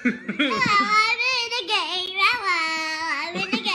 I'm in a game. I'm in a game.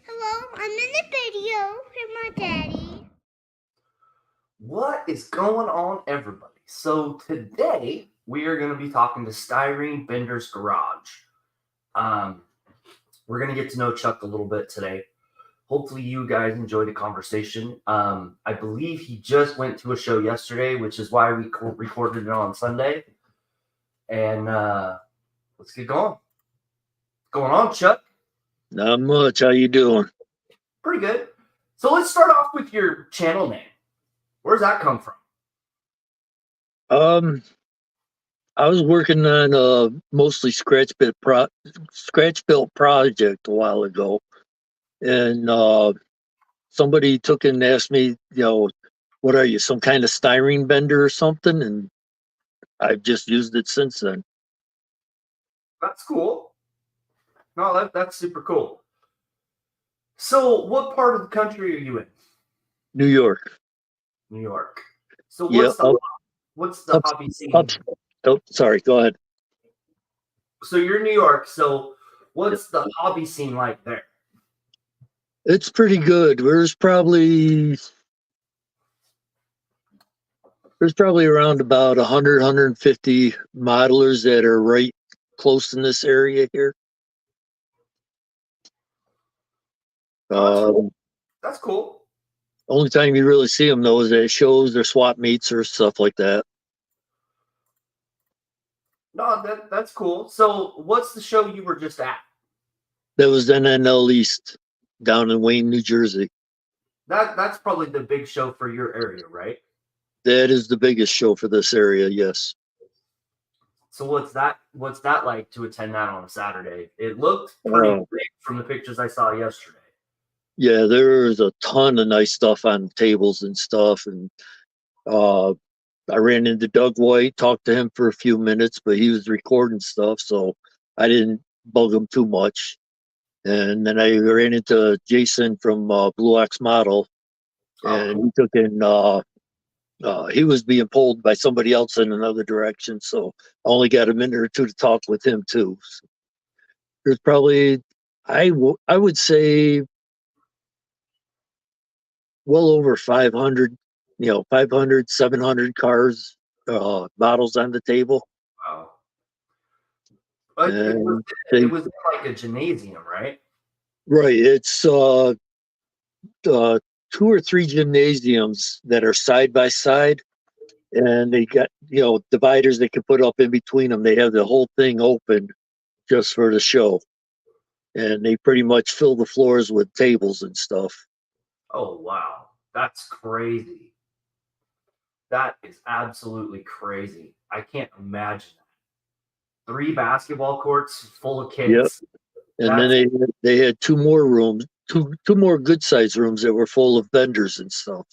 Hello, I'm in a video with my daddy. What is going on, everybody? So today we are going to be talking to Styrenebender's Garage. Um, we're going to get to know Chuck a little bit today. Hopefully, you guys enjoyed the conversation. I believe he just went to a show yesterday, which is why we recorded it on Sunday. And let's get going. What's going on, Chuck? Not much. How you doing? Pretty good. So let's start off with your channel name. Where's that come from? I was working on a mostly scratch-built project a while ago, and somebody took and asked me, what are you, some kind of styrene bender or something? And I've just used it since then. That's cool. No, that's super cool. So, what part of the country are you in? New York. New York. So, Yeah, what's the hobby scene? Oh, sorry. Go ahead. So you're in New York. So, what's the hobby scene like there? It's pretty good. There's probably around about 100, 150 modelers that are right close in this area here. That's cool. Only time you really see them though is at shows or swap meets or stuff like that. No, that's cool. So, what's the show you were just at? That was NNL East down in Wayne, New Jersey. That's probably the big show for your area, right? That is the biggest show for this area, yes. So what's that like to attend that on a Saturday? It looked pretty big from the pictures I saw yesterday. Yeah, there's a ton of nice stuff on tables and stuff, and I ran into Doug White, talked to him for a few minutes, but he was recording stuff, so I didn't bug him too much. And then I ran into Jason from Blue Ox Model, and he took in. He was being pulled by somebody else in another direction, so I only got a minute or two to talk with him too. So there's probably, I would say, well over 500, 500, 700 cars, models on the table. Wow. But it was like a gymnasium, right? Right. It's two or three gymnasiums that are side by side, and they got dividers they can put up in between them. They have the whole thing open just for the show, and they pretty much fill the floors with tables and stuff. Oh wow, that's crazy. That is absolutely crazy. I can't imagine that. 3 basketball courts full of kids. Yep. And then they had two more rooms, two more good sized rooms that were full of vendors and stuff.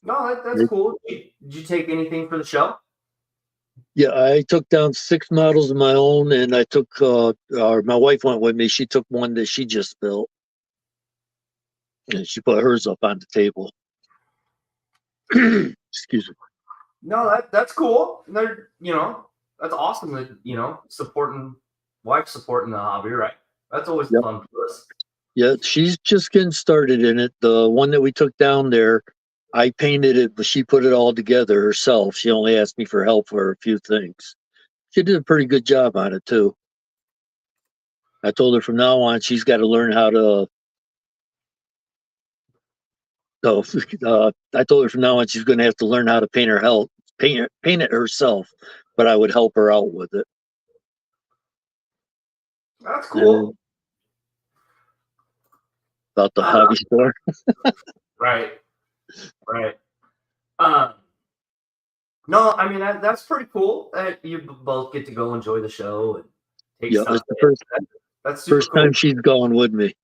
No, that's cool. Did you take anything for the show? Yeah, I took down 6 models of my own, and I took, my wife went with me. She took one that she just built, and she put hers up on the table. Excuse me. No, that's cool. They're, that's awesome that, wife supporting the hobby, right? That's always fun for us. Yeah, she's just getting started in it. The one that we took down there, I painted it, but she put it all together herself. She only asked me for help for a few things. She did a pretty good job on it too. I told her from now on she's got to learn how to. So I told her from now on she's going to have to learn how to paint it herself. But I would help her out with it. That's cool. About the hobby store. Right. No, I mean that's pretty cool. You both get to go enjoy the show and take Yeah, stuff it's the in. first That's super first cool. time she's gone with me.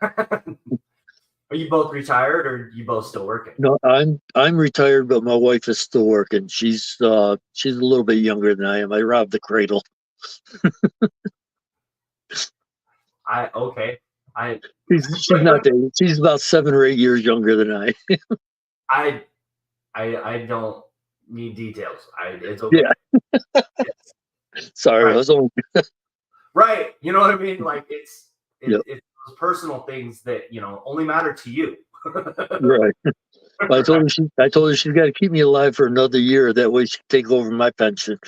Are you both retired or you both still working? No, I'm retired, but my wife is still working. She's a little bit younger than I am. I robbed the cradle. I okay. I She's not there. She's about 7 or 8 years younger than I. I I don't need details. It's okay. Yeah, sorry, I Right. was only. Right. You know what I mean? Like Yeah, it's those personal things that, only matter to you. right. Right. I told her she's got to keep me alive for another year. That way she can take over my pension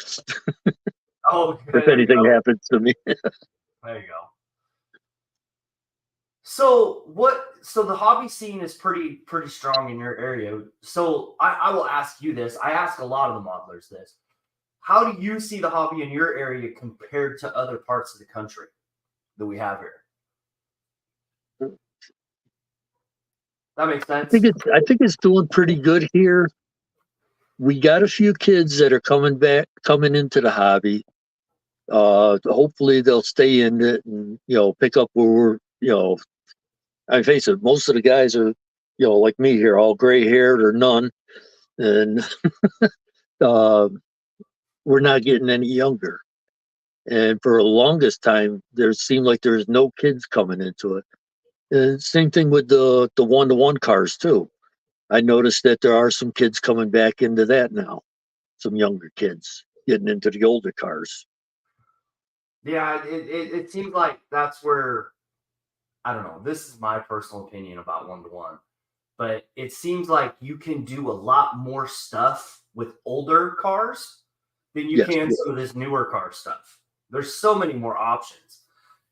Oh, if there you anything go. happens to me. There you go. So the hobby scene is pretty strong in your area. So I will ask you this. I ask a lot of the modelers this. How do you see the hobby in your area compared to other parts of the country that we have here? That makes sense. I think it's doing pretty good here. We got a few kids that are coming into the hobby. Hopefully they'll stay in it and pick up where we're. I face it. Most of the guys are like me here, all gray haired or none, and uh, we're not getting any younger. And for the longest time, there seemed like there's no kids coming into it. And same thing with the one-to-one cars too. I noticed that there are some kids coming back into that now. Some younger kids getting into the older cars. Yeah, it seems like that's where I don't know. This is my personal opinion about one to one, but it seems like you can do a lot more stuff with older cars than you Yes, can yeah, some of this newer car stuff. There's so many more options,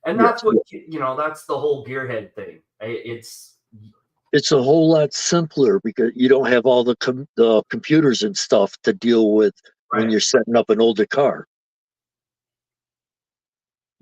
and yes, that's what yeah. that's the whole gearhead thing. It's It's a whole lot simpler because you don't have all the computers and stuff to deal with when right, you're setting up an older car.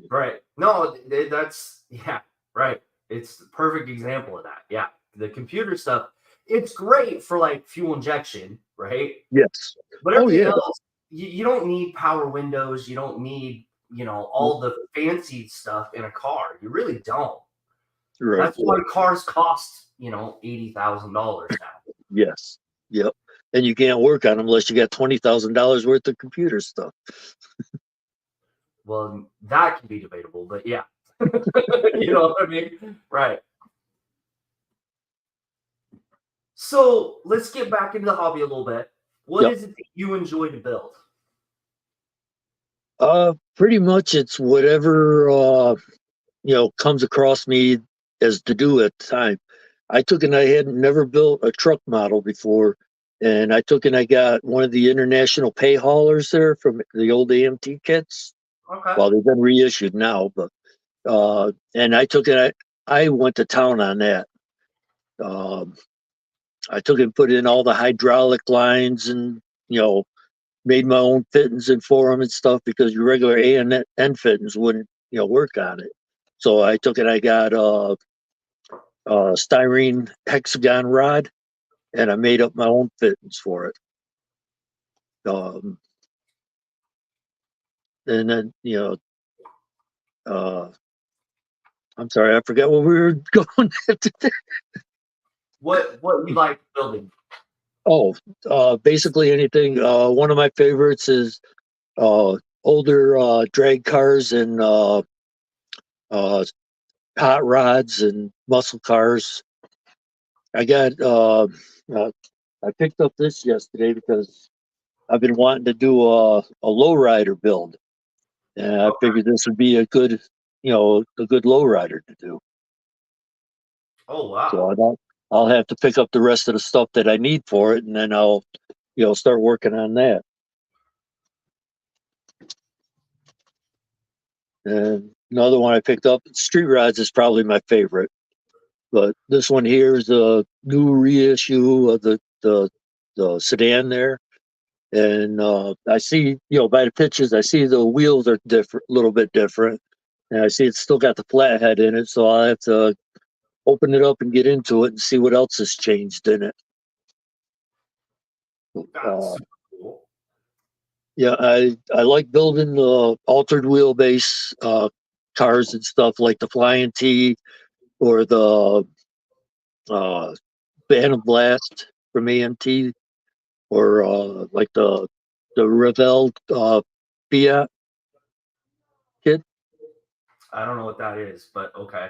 right. No, that's yeah, right. It's the perfect example of that. Yeah, the computer stuff. It's great for like fuel injection, right? Yes. But Oh everything yeah. else, you don't need power windows. You don't need, all the fancy stuff in a car. You really don't. Right. That's why cars cost, $80,000 now. Yes. Yep. And you can't work on them unless you got $20,000 worth of computer stuff. Well, that can be debatable, but yeah. You know what I mean? Right. So let's get back into the hobby a little bit. What Yep. is it that you enjoy to build? Pretty much it's whatever comes across me as to do at the time. I took and I had never built a truck model before, and I took and I got one of the international pay haulers there from the old AMT kits. Okay. Well, they've been reissued now, but and I took it. I went to town on that. Um, I took and put in all the hydraulic lines and made my own fittings and for them and stuff because your regular A and N fittings wouldn't work on it. So I took it. I got styrene hexagon rod, and I made up my own fittings for it. Um, and then uh, I'm sorry, I forgot what we were going after that. What you like building? Oh, basically anything. One of my favorites is uh, older drag cars and uh, hot rods and muscle cars. I got I picked up this yesterday because I've been wanting to do a lowrider build, and I Okay. figured this would be a good lowrider to do. Oh So wow. I'll have to pick up the rest of the stuff that I need for it, and then I'll start working on that. And another one I picked up, street rods, is probably my favorite. But this one here is a new reissue of the sedan there. And I see, by the pictures, I see the wheels are different, a little bit different. And I see it's still got the flathead in it. So I'll have to open it up and get into it and see what else has changed in it. That's super cool. Yeah, I like building the altered wheelbase cars and stuff like the Flying T or the uh, Phantom Blast from AMT or like the Revell Fiat kit. I don't know what that is, but okay.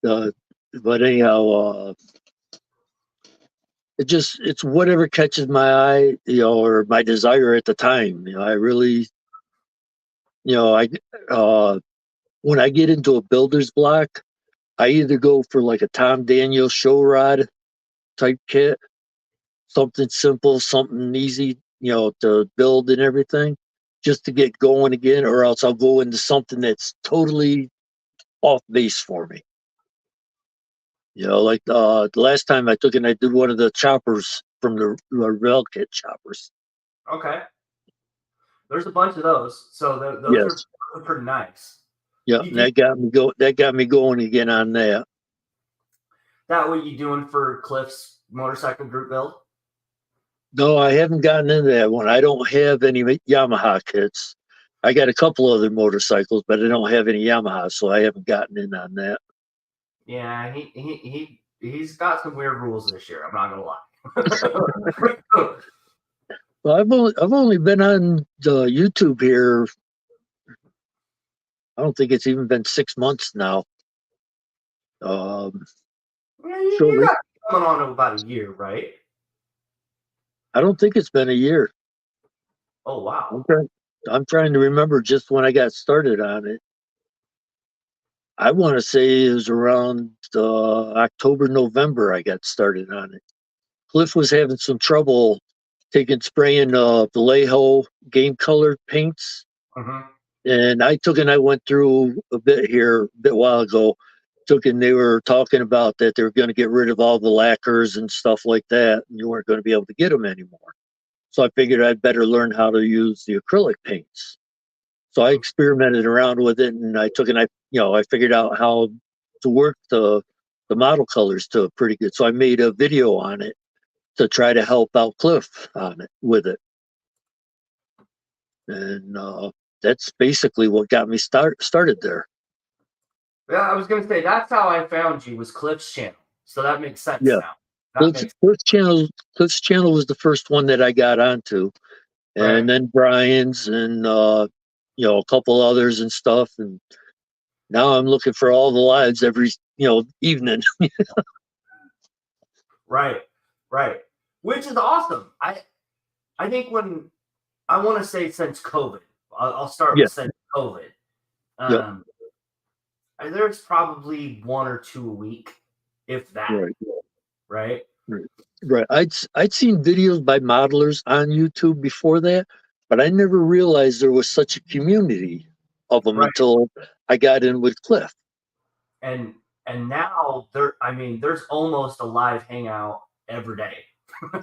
Uh, but anyhow, it's whatever catches my eye, or my desire at the time. I really, I when I get into a builder's block, I either go for like a Tom Daniel show rod type kit, something simple, something easy, to build and everything, just to get going again, or else I'll go into something that's totally off base for me. Like the last time I took it, I did one of the choppers from the Revell kit choppers. Okay. There's a bunch of those, so those Yes. are pretty nice. Yeah, You and that got me going again on that. That what you doing for Cliff's motorcycle group build? No, I haven't gotten into that one. I don't have any Yamaha kits. I got a couple other motorcycles, but I don't have any Yamaha, so I haven't gotten in on that. Yeah, he's got some weird rules this year. I'm not gonna lie. Well, I've only been on YouTube here. I don't think it's even been 6 months now. Yeah, you Shortly, got coming on about a year, right? I don't think it's been a year. Oh wow. I'm trying to remember just when I got started on it. I want to say it was around October, November I got started on it. Cliff was having some trouble spraying Vallejo game colored paints. Mm-hmm. And I went through a bit while ago. And they were talking about that they were going to get rid of all the lacquers and stuff like that, and you weren't going to be able to get them anymore. So I figured I'd better learn how to use the acrylic paints. So I experimented around with it, and I figured out how to work the model colors to pretty good. So I made a video on it to try to help out Cliff on it with it, and that's basically what got me started there. Yeah, I was gonna say that's how I found you was Cliff's channel, so that makes sense Yeah, now. That makes Cliff's channel was the first one that I got onto, right, and then Brian's and a couple others and stuff, and now I'm looking for all the lives every evening. right, right. Which is awesome. I think when I want to say since COVID, I'll start Yeah, with since COVID. yep, Um, there's probably one or two a week, if that. right, Right. right, right. I'd seen videos by modelers on YouTube before that, but I never realized there was such a community of them Right. until I got in with Cliff. And now there's almost a live hangout every day.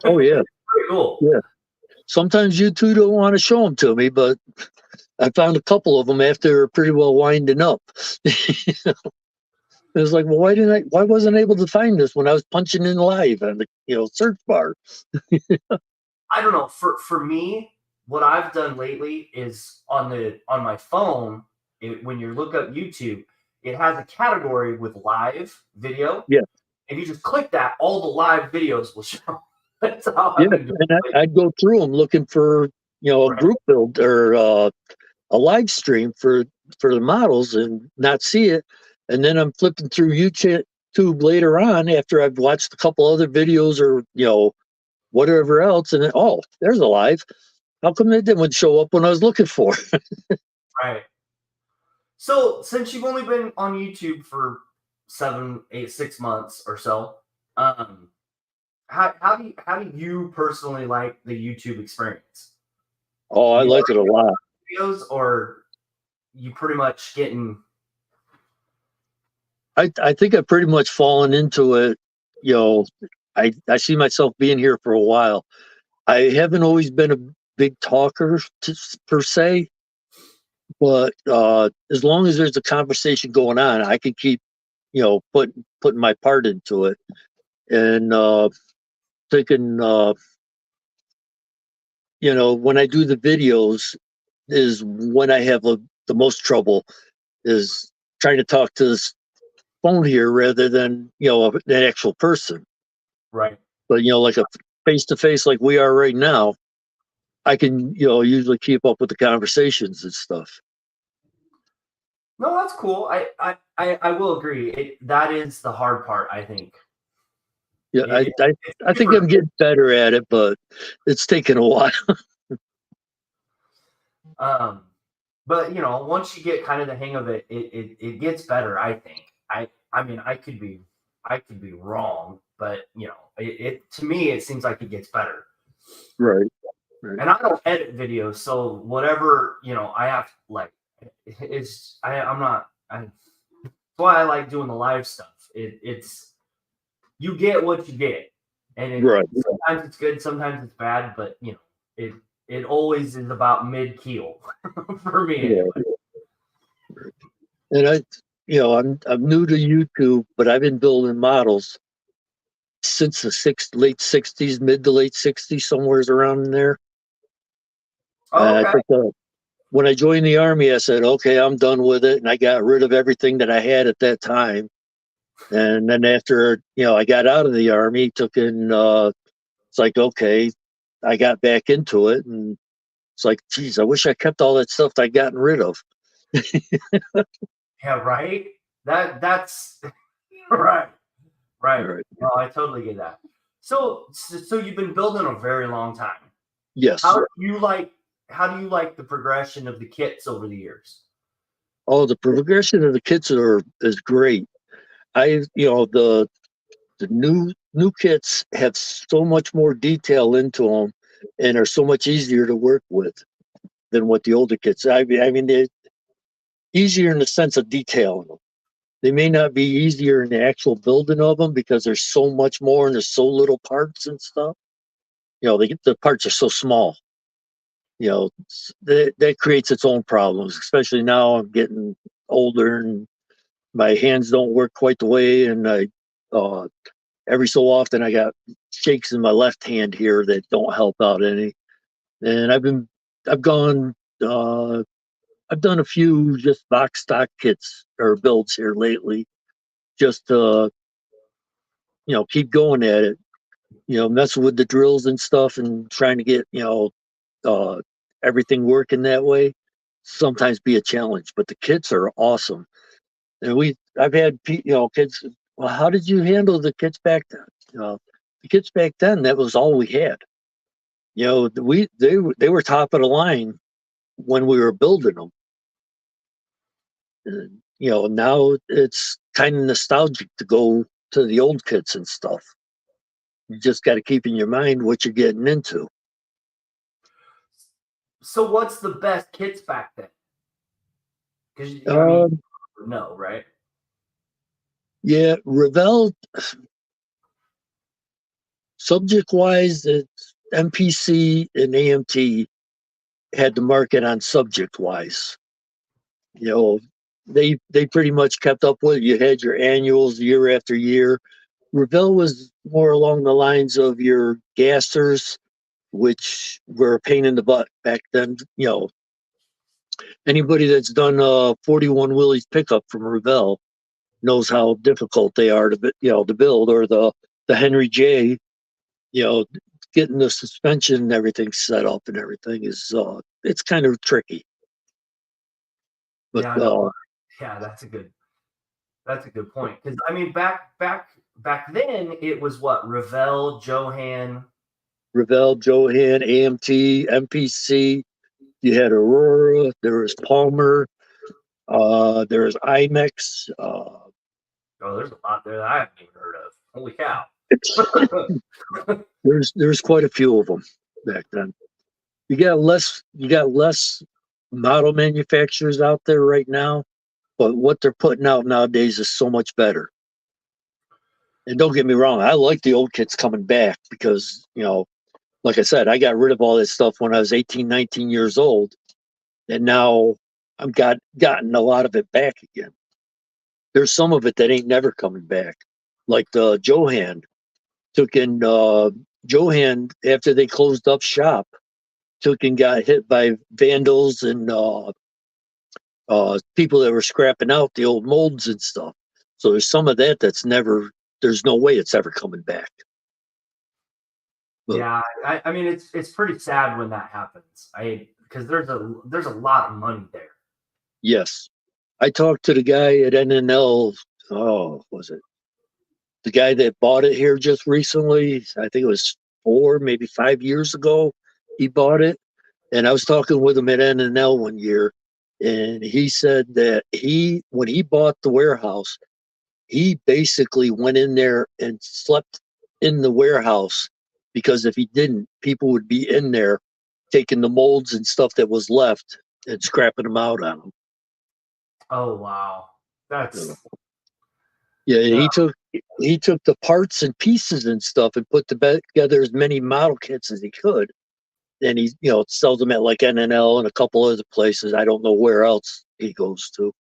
Oh yeah, Pretty cool. yeah. Sometimes YouTube don't want to show them to me, but I found a couple of them after they're pretty well winding up. It was like, well, why wasn't I able to find this when I was punching in live on the search bar? I don't know. For me, what I've done lately is on my phone. When you look up YouTube, it has a category with live video. Yeah, If you just click that, all the live videos will show. That's how yeah. I've been doing And it. I'd go through them looking for a Right. group build or a live stream for the models and not see it. And then I'm flipping through YouTube later on after I've watched a couple other videos or whatever else, and then, oh, there's a live. How come it didn't show up when I was looking for? Right. So since you've only been on YouTube for 7, 8, 6 months or so, how do you personally like the YouTube experience? Oh, I You like it a lot. videos, or you pretty much getting? I think I've pretty much fallen into it. I see myself being here for a while. I haven't always been a big talker per se, but as long as there's a conversation going on, I can keep putting my part into it. And to thinking, when I do the videos is when I have the most trouble is trying to talk to this phone here rather than, an actual person. Right. But, like a face to face like we are right now, I can, usually keep up with the conversations and stuff. No, that's cool. I will agree. That is the hard part, I think. Yeah, It's I think super. I'm getting better at it, but it's taken a while. But once you get kind of the hang of it, it gets better. I think. I mean, I could be wrong, but it to me it seems like it gets better. Right. And I don't edit videos, so whatever I have like, I'm not. That's why I like doing the live stuff. It's you get what you get, and Right. sometimes it's good, sometimes it's bad, but it always is about mid keel for me. Yeah. Anyway. And I'm new to YouTube, but I've been building models since the late '60s, mid to late '60s, somewhere's around in there. Oh, I okay. think when I joined the Army, I said, okay, I'm done with it. And I got rid of everything that I had at that time. And then after, I got out of the Army, it's like, okay, I got back into it. And it's like, geez, I wish I kept all that stuff I'd gotten rid of. Yeah, right. That's right. All Right. right. No, I totally get that. So you've been building a very long time. Yes. How do you like the progression of the kits over the years? Oh, the progression of the kits is great. The new kits have so much more detail into them and are so much easier to work with than what the older kits. I mean, they're easier in the sense of detailing them. They may not be easier in the actual building of them because there's so much more and there's so little parts and stuff. The parts are so small. That creates its own problems, especially now I'm getting older and my hands don't work quite the way. And every so often I got shakes in my left hand here that don't help out any. And I've gone, I've done a few just box stock kits or builds here lately, just to, keep going at it, messing with the drills and stuff and trying to get, uh, everything working that way. Sometimes be a challenge, but the kits are awesome. And I've had, kids, well, how did you handle the kits back then? The kits back then, that was all we had. They were top of the line when we were building them. And, now it's kind of nostalgic to go to the old kits and stuff. You just got to keep in your mind what you're getting into. So what's the best kits back then? Because no, right? Yeah, Revell, subject wise, it's MPC and AMT had the market on subject wise. They pretty much kept up with it. You had your annuals year after year. Revell was more along the lines of your gassers, which were a pain in the butt back then. Anybody that's done 41 Willys pickup from Revell knows how difficult they are to build, or the Henry J. Getting the suspension and everything set up and everything is it's kind of tricky. But Yeah, no, yeah, that's a good point. Because I mean, back then it was what Revell, Johan, AMT, MPC. You had Aurora. There was Palmer. There was IMEX. Oh, there's a lot there that I haven't even heard of. Holy cow! There's quite a few of them back then. You got less model manufacturers out there right now, but what they're putting out nowadays is so much better. And don't get me wrong, I like the old kits coming back because, like I said, I got rid of all this stuff when I was 18, 19 years old. And now I've gotten a lot of it back again. There's some of it that ain't never coming back. Like the Johan took in Johan, after they closed up shop, took and got hit by vandals and people that were scrapping out the old molds and stuff. So there's some of that that's never. There's no way it's ever coming back. But Yeah, I mean it's pretty sad when that happens. Because there's a lot of money there. yes, I talked to the guy at NNL. Oh, was it the guy that bought it here just recently? I think it was 4, maybe 5 years ago. He bought it, and I was talking with him at NNL one year, and he said that when he bought the warehouse, he basically went in there and slept in the warehouse because if he didn't, people would be in there taking the molds and stuff that was left and scrapping them out on him. Oh wow, You that's know. Yeah, uh, he took the parts and pieces and stuff and put together as many model kits as he could, and he sells them at like NNL and a couple other places. I don't know where else he goes to.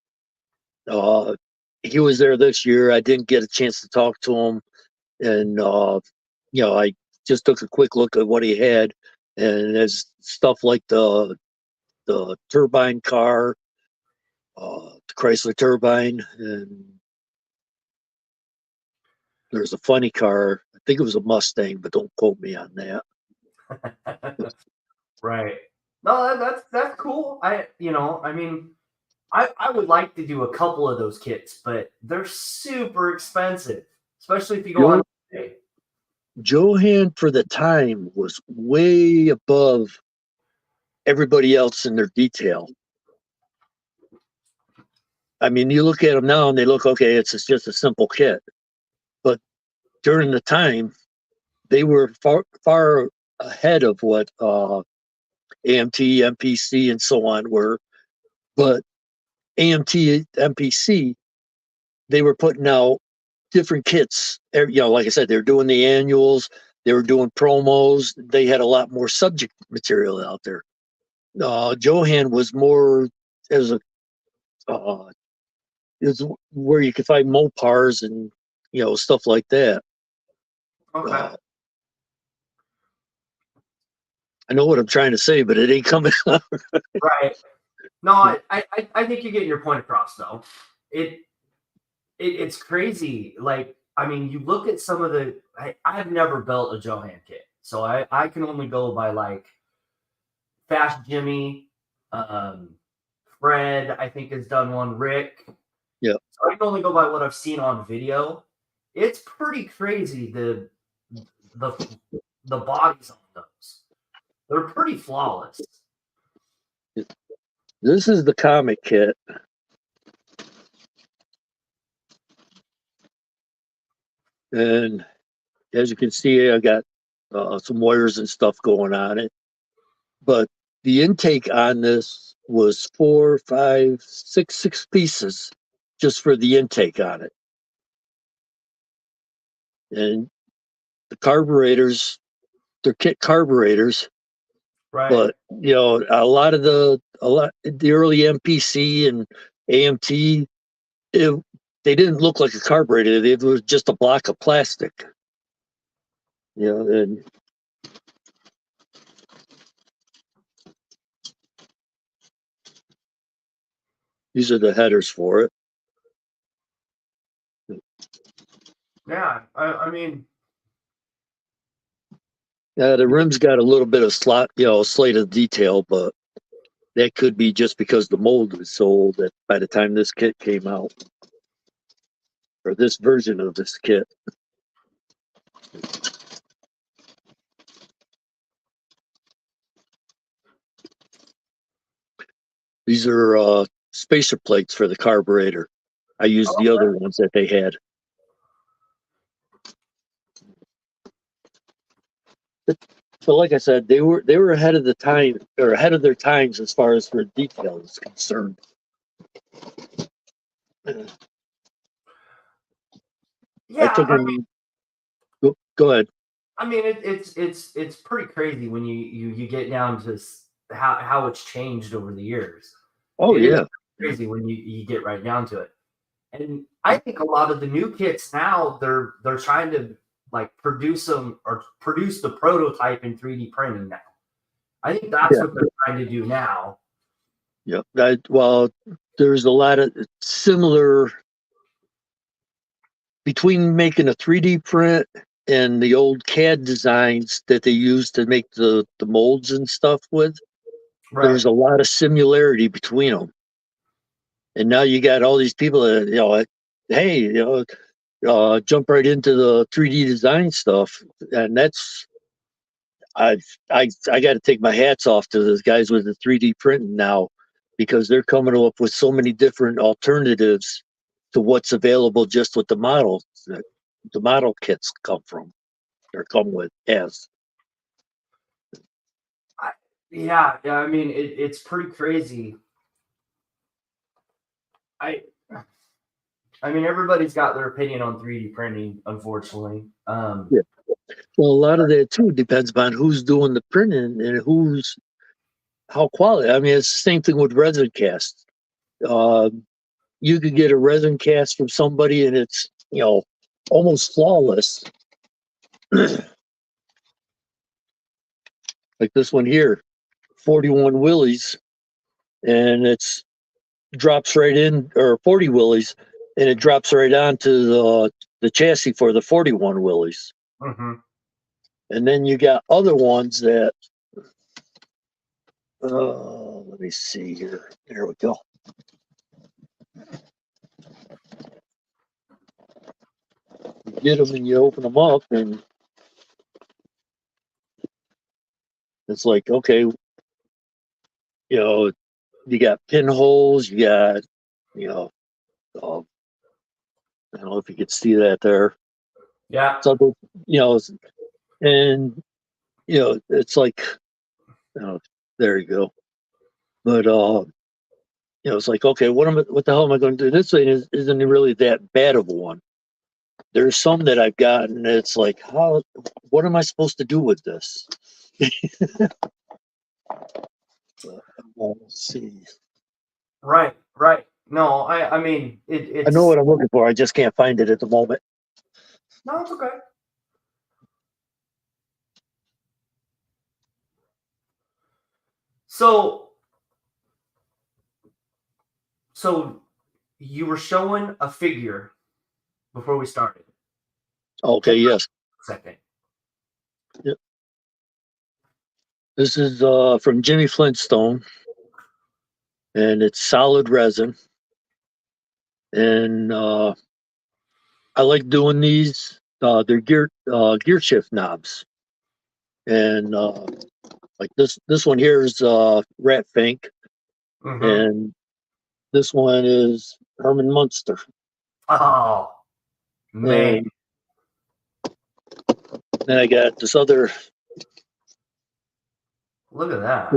Uh, he was there this year. I didn't get a chance to talk to him, and I just took a quick look at what he had, and there's stuff like the turbine car, the Chrysler turbine, and there's a funny car. I think it was a Mustang, but don't quote me on that. right. No, that's cool. I mean, I would like to do a couple of those kits, but they're super expensive, especially if you go on eBay. Johan for the time was way above everybody else in their detail. I mean, you look at them now and they look okay. It's just a simple kit, but during the time, they were far ahead of what AMT, MPC, and so on were. But AMT, MPC, they were putting out different kits. Like I said, they were doing the annuals, they were doing promos. They had a lot more subject material out there. Johan was more as a is where you could find Mopars and stuff like that. Okay. I know what I'm trying to say, but it ain't coming out. Right. No, I think you get your point across though. It's crazy. Like, I mean, you look at some of the I've never built a Johan kit. So I can only go by like Fast Jimmy, Fred, I think has done one, Rick. Yeah. So I can only go by what I've seen on video. It's pretty crazy the bodies on those. They're pretty flawless. This is the comic kit. And as you can see, I got some wires and stuff going on it. But the intake on this was 4, 5, 6 pieces just for the intake on it. And the carburetors, they're kit carburetors. Right. But a lot the early MPC and AMT, they didn't look like a carburetor. It was just a block of plastic. And these are the headers for it. Yeah, I mean, The rim's got a little bit of slate of detail, but that could be just because the mold was so old that by the time this kit came out, or this version of this kit. These are spacer plates for the carburetor. I used the other ones that they had. So, like I said, they were ahead of the time, or ahead of their times as far as their detail is concerned. yeah, Go ahead. I mean, it's pretty crazy when you get down to how it's changed over the years. Oh, It yeah. is crazy when you get right down to it. And I think a lot of the new kits now they're trying to like produce them or produce the prototype in 3D printing now. I think that's what they're trying to do now. Yep. Well, there's a lot of similar between making a 3D print and the old CAD designs that they used to make the molds and stuff with. Right. There's a lot of similarity between them. And now you got all these people that, hey, jump right into the 3D design stuff. And that's, I got to take my hats off to those guys with the 3D printing now, because they're coming up with so many different alternatives to what's available just with the models that the model kits come from or come with as. Yeah. I mean, it's pretty crazy. I mean, everybody's got their opinion on 3D printing, unfortunately. Yeah. Well, a lot of that too depends upon who's doing the printing and how quality. I mean, it's the same thing with resin cast. You could get a resin cast from somebody and it's, almost flawless. Like this one here, 41 Willies, and it's drops right in, or 40 Willies, and it drops right onto the chassis for the 41 Willies. Mm-hmm. And then you got other ones that, let me see here. There we go. You get them and you open them up, and it's like, okay, you got pinholes, you got, I don't know if you could see that there. Yeah. So, and, it's like, there you go. But, it's like, okay, what the hell am I going to do? This thing isn't really that bad of a one. There's some that I've gotten, and it's like, what am I supposed to do with this? Let's see. Right. No, I mean, it's. I know what I'm looking for. I just can't find it at the moment. No, it's okay. So you were showing a figure before we started. Okay, yes. Second. Yep. This is from Jimmy Flintstone, and it's solid resin. And I like doing these. They're gear shift knobs, and like this one here is Rat Fink, Mm-hmm. and this one is Herman Munster. Oh man! And then I got this other. Look at that!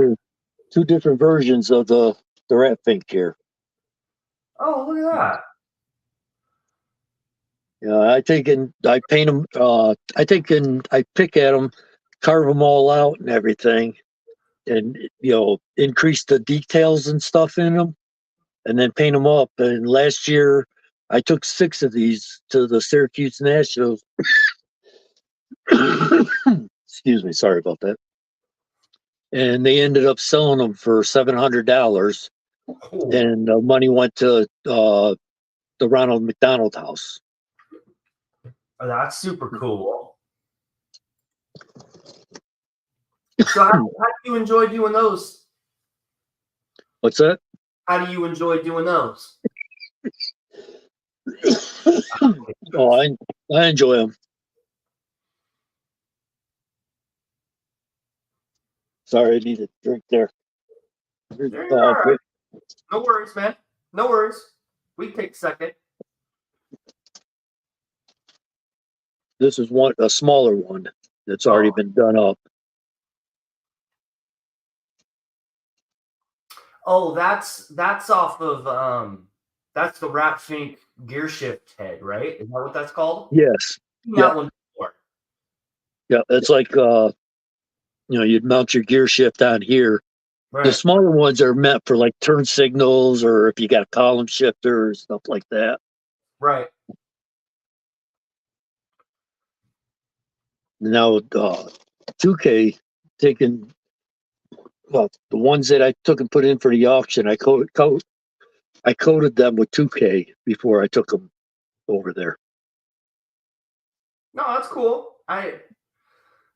Two different versions of the Rat Fink here. Oh, look at that! Yeah, I take and I paint them. I pick at them, carve them all out and everything, and increase the details and stuff in them, and then paint them up. And last year, I took 6 of these to the Syracuse Nationals. Excuse me, sorry about that. And they ended up selling them for $700, and the money went to the Ronald McDonald House. Oh, that's super cool. So how do you enjoy doing those? What's that? How do you enjoy doing those? Oh, I enjoy them. Sorry, I need a drink there. All right. No worries, man. No worries. We take a second. This is a smaller one that's already been done up. Oh, that's off of that's the Rat Fink gear shift head, right? Is that what that's called? Yes. That one before. Yeah, it's like you'd mount your gear shift on here. Right. The smaller ones are meant for like turn signals, or if you got a column shifter or stuff like that. Right. Now, 2K taking the ones that I took and put in for the auction. I coated them with 2K before I took them over there. No, that's cool. That's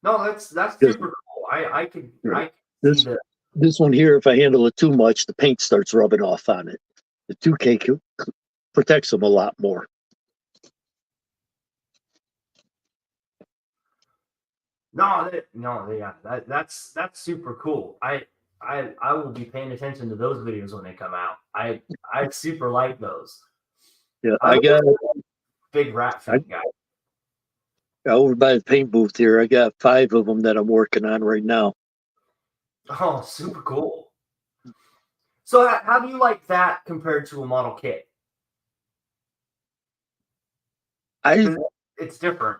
Because super cool. I could see this the this one here, if I handle it too much, the paint starts rubbing off on it. The 2K protects them a lot more. yeah, that's super cool. I will be paying attention to those videos when they come out. I super like those. Yeah, I'm a big rat feet guy. over by the paint booth here. I got 5 of them that I'm working on right now. Oh, super cool. So how do you like that compared to a model kit? I It's different.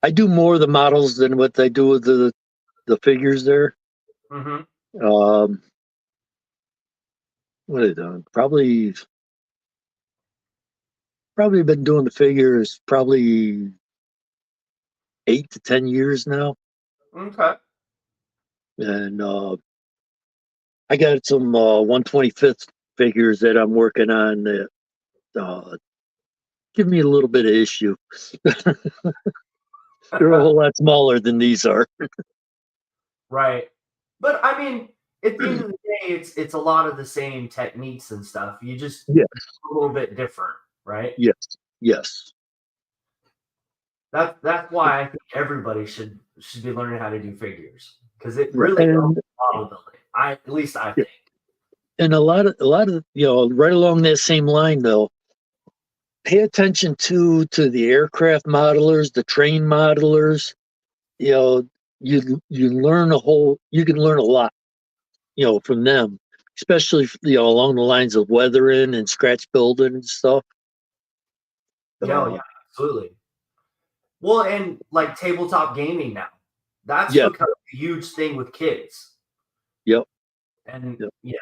I do more of the models than what I do with the figures there. Mm-hmm. What have I done? Probably been doing the figures probably 8 to 10 years now, Okay. and I got some 125th figures that I'm working on that give me a little bit of issue. They're a whole lot smaller than these are. Right. But I mean, at the end of the day, it's a lot of the same techniques and stuff. You just Yeah. a little bit different, right? Yes. That's why I think everybody should be learning how to do figures because it Right. really helps model building. At least I think. And a lot of right along that same line though, pay attention to the aircraft modelers, the train modelers. You know, you learn you can learn a lot, from them, especially along the lines of weathering and scratch building and stuff. Yeah, absolutely. Well, and like tabletop gaming now, that's Yeah. become a huge thing with kids. Yep. And Yep.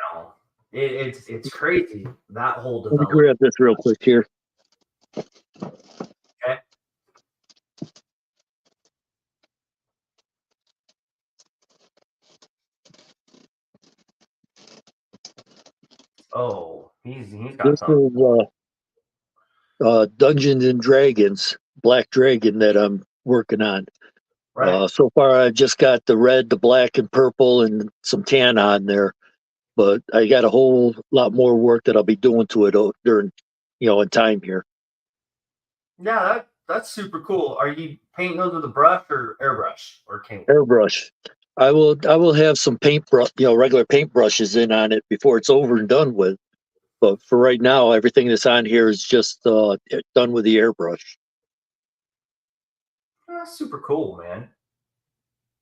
it's crazy that whole Let me development. grab this real quick here. Okay. Oh, he's got This something. is Dungeons and Dragons, Black Dragon that I'm working on. Right. So far, I've just got the red, the black, and purple, and some tan on there. But I got a whole lot more work that I'll be doing to it during, in time here. Yeah, that's super cool. Are you painting those with a brush or airbrush or cane? Airbrush. I will have some paintbrush, regular paintbrushes in on it before it's over and done with. But for right now, everything that's on here is just done with the airbrush. That's super cool, man.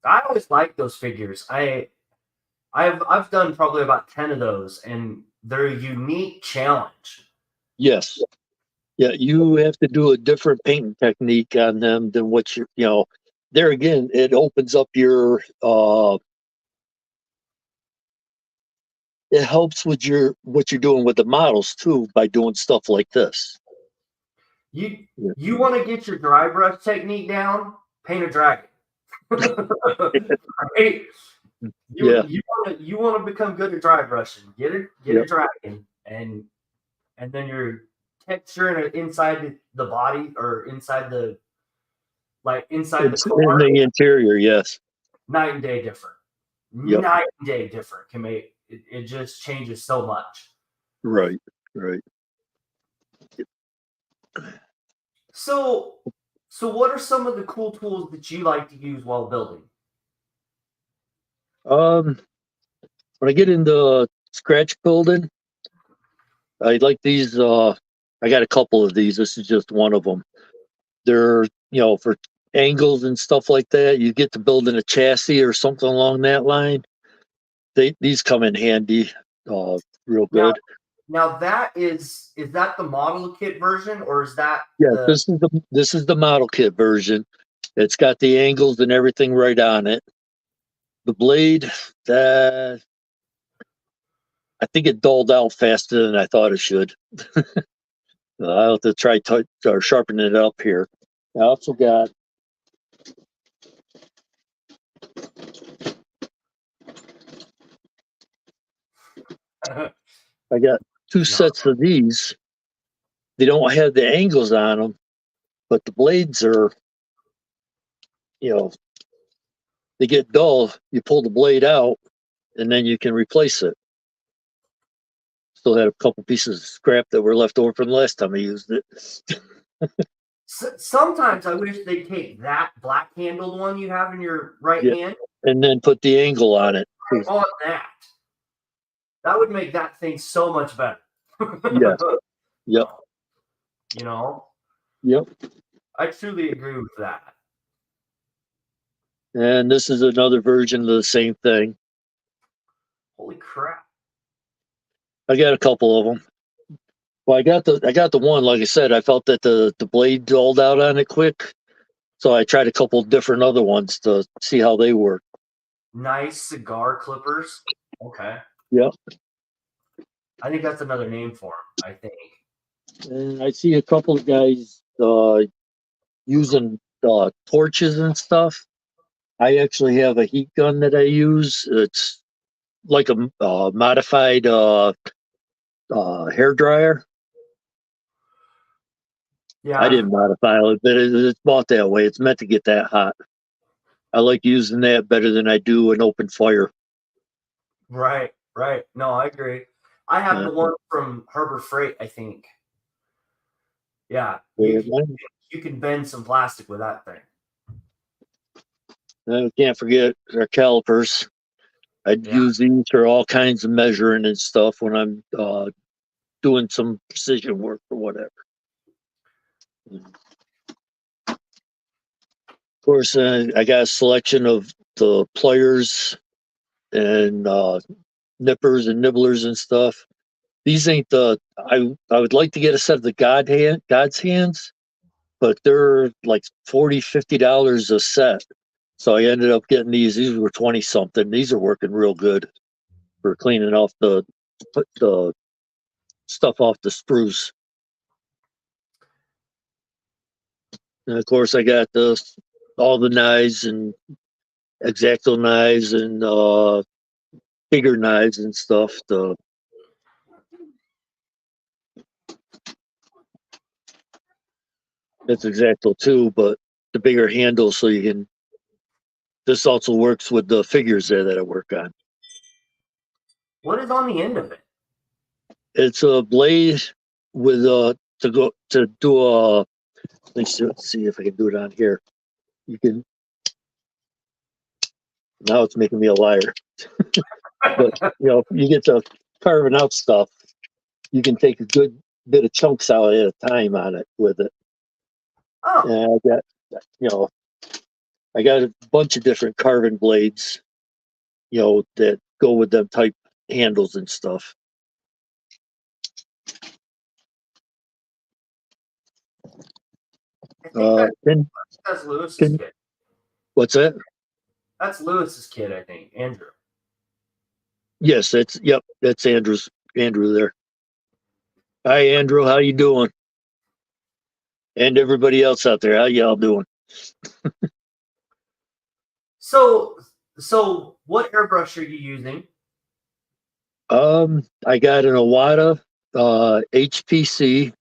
I always like those figures. I've done probably about 10 of those, and they're a unique challenge. Yes. Yeah, you have to do a different painting technique on them than what there again, it opens up it helps with what you're doing with the models too by doing stuff like this. You want to get your dry brush technique down, paint a dragon. Right? You want to become good at dry brushing. Get a dragon, and then your texture inside the body or inside the In car, the interior, yes. night and day different. Yep. Night and day different can make it just changes so much. Right. So what are some of the cool tools that you like to use while building? When I get into scratch building, I like these. I got a couple of these. This is just one of them. They're for angles and stuff like that. You get to building a chassis or something along that line. These come in handy, real good. Now that is that the model kit version or is that This is the model kit version. It's got the angles and everything right on it. The blade, I think it dulled out faster than I thought it should. I'll have to try sharpening it up here. I also got I got two No. sets of these. They don't have the angles on them, but the blades are, they get dull. You pull the blade out, and then you can replace it. Still had a couple pieces of scrap that were left over from the last time I used it. Sometimes I wish they'd take that black handled one you have in your right Yeah. hand And then put the angle on it. on that. That would make that thing so much better. Yeah. Yep. You know, Yep. I truly agree with that. And this is another version of the same thing. Holy crap. I got a couple of them. Well, I got the one, like I said, I felt that the blade dulled out on it quick. So I tried a couple different other ones to see how they work. Nice cigar clippers. Okay. Yep. I think that's another name for them, I think. And I see a couple of guys using torches and stuff. I actually have a heat gun that I use. It's like a modified hair dryer. Yeah. I didn't modify it, but it's bought that way. It's meant to get that hot. I like using that better than I do an open fire. Right. No, I agree. I have the one from Harbor Freight, I think. Yeah. You can bend some plastic with that thing. I can't forget our calipers. I'd use these for all kinds of measuring and stuff when I'm doing some precision work or whatever. Of course, I got a selection of the pliers and nippers and nibblers and stuff. These ain't I would like to get a set of the God's hands, but they're like $40-$50 a set. So I ended up getting these. These were 20 something. These are working real good for cleaning off the stuff off the spruce. And of course, I got all the knives and X-Acto knives and bigger knives and stuff. That's X-Acto too, but the bigger handle so you can. This also works with the figures there that I work on. What is on the end of it? It's a blade with to do a. Let's see if I can do it on here. You can. Now it's making me a liar. But you get to carving out stuff. You can take a good bit of chunks out at a time on it with it. Oh. And I got a bunch of different carving blades, that go with them type handles and stuff. I think that's Lewis's kid. What's that? That's Lewis's kid, I think, Andrew. Yes, that's Andrew there. Hi, Andrew. How you doing? And everybody else out there, how y'all doing? So what airbrush are you using? I got an Iwata HPC.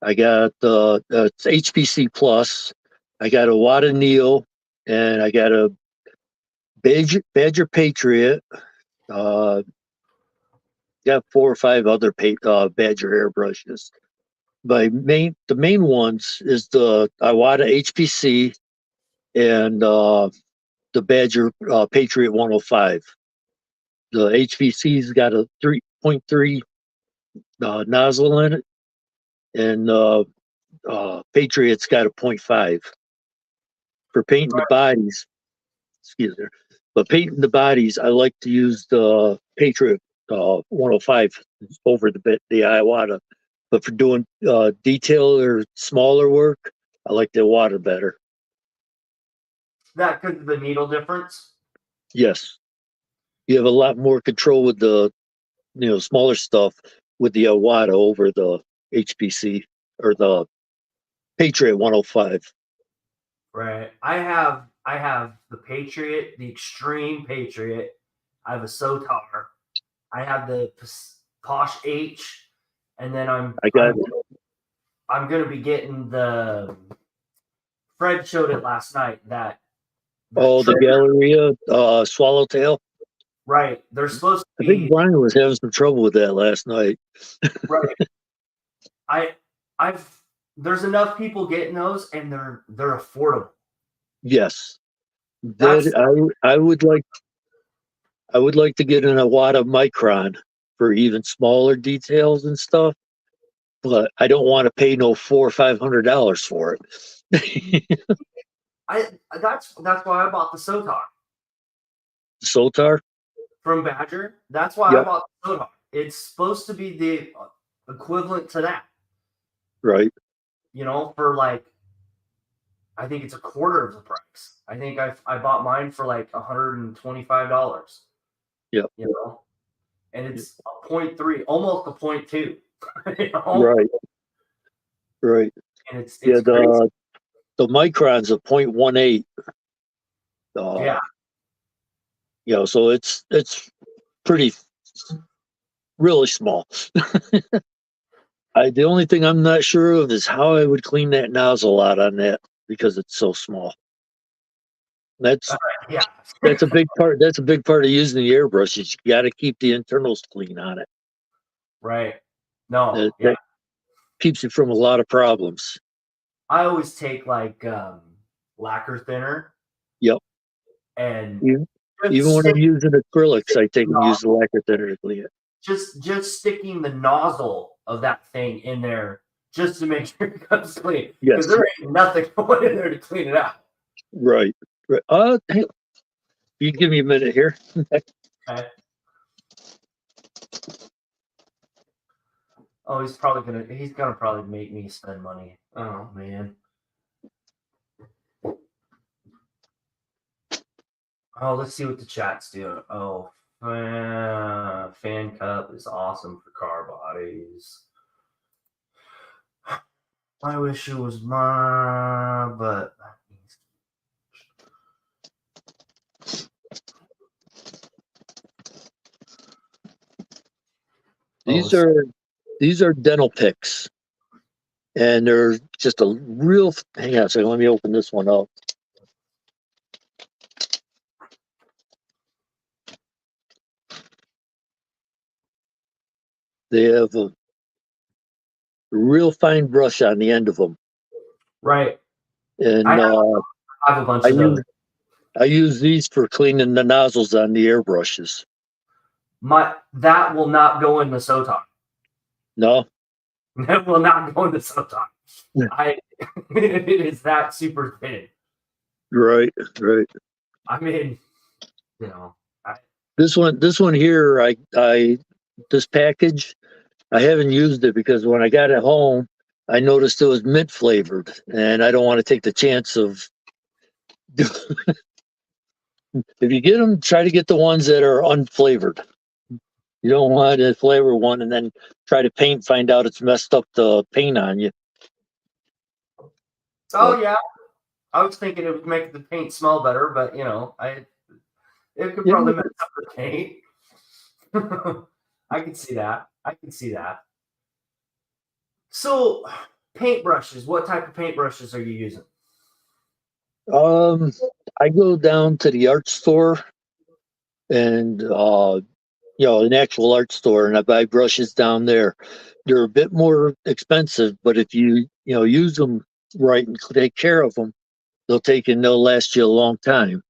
I got it's HPC Plus. I got a Iwata Neo, and I got a Badger Patriot. Got 4 or 5 other Badger airbrushes. The main ones is the Iwata HPC and the Badger Patriot 105. The HPC's got a 3.3 nozzle in it, and Patriot's got a 0.5 for painting the bodies. Excuse me, but painting the bodies, I like to use the Patriot 105 over the Iwata. But for doing detail or smaller work, I like the Iwata better. That because of the needle difference? Yes. You have a lot more control with the smaller stuff with the Iwata over the HPC or the Patriot 105. Right. I have the Patriot, the Extreme Patriot. I have a Sotar, I have the Posh H, and then I got I'm gonna be getting the. Fred showed it last night. That the trigger, Galleria Swallowtail. right? They're supposed to I think be Brian was having some trouble with that last night. right. I I've there's enough people getting those, and they're affordable. Yes, That's that I would like to get an Iwata Micron for even smaller details and stuff, but I don't want to pay no $400 or $500 for it. that's why I bought the Sotar Sotar? from Badger. That's why I Yep, bought the Sotar. It's supposed to be the equivalent to that, right. for like I think it's a quarter of the price. I think I bought mine for like $125. Yep, You know, and it's a 0.3, almost a 0.2. right, right. And it's Yeah, it's crazy. the Micron's a 0.18. Yeah, So it's pretty really small. The only thing I'm not sure of is how I would clean that nozzle out on that because it's so small. That's yeah, that's a big part. That's a big part of using the airbrush. Is you got to keep the internals clean on it. right. No, yeah. That keeps you from a lot of problems. I always take like lacquer thinner Yep. and Even, just even when stick I'm using acrylics, I take and use the nozzle, lacquer thinner to clean it. just sticking the nozzle of that thing in there just to make sure it comes clean because Yes. there ain't nothing going in there to clean it out. Right. Right. Hey, you give me a minute here. Okay. Oh, he's gonna probably make me spend money. Oh man. Oh, let's see what the chat's doing. Oh, fan cup is awesome for car bodies. I wish it was mine, but These are dental picks, and they're just a real. Hang on a second. Let me open this one up. They have a real fine brush on the end of them, right. I and have a bunch I of those. use I use these for cleaning the nozzles on the airbrushes. That will not go in the Sotar. No, That will not go in the Sotar. It is that super thin. right, right. I mean, you know, This one here, this package, I haven't used it because when I got it home, I noticed it was mint flavored, and I don't want to take the chance of. If you get them, try to get the ones that are unflavored. You don't want to flavor one and then try to paint, find out it's messed up the paint on you. oh yeah. I was thinking it would make the paint smell better, but it could Yeah, probably mess up the paint. I can see that. I can see that. So, paintbrushes. What type of paintbrushes are you using? I go down to the art store and an actual art store, and I buy brushes down there. They're a bit more expensive, but if you use them right and take care of them, they'll last you a long time.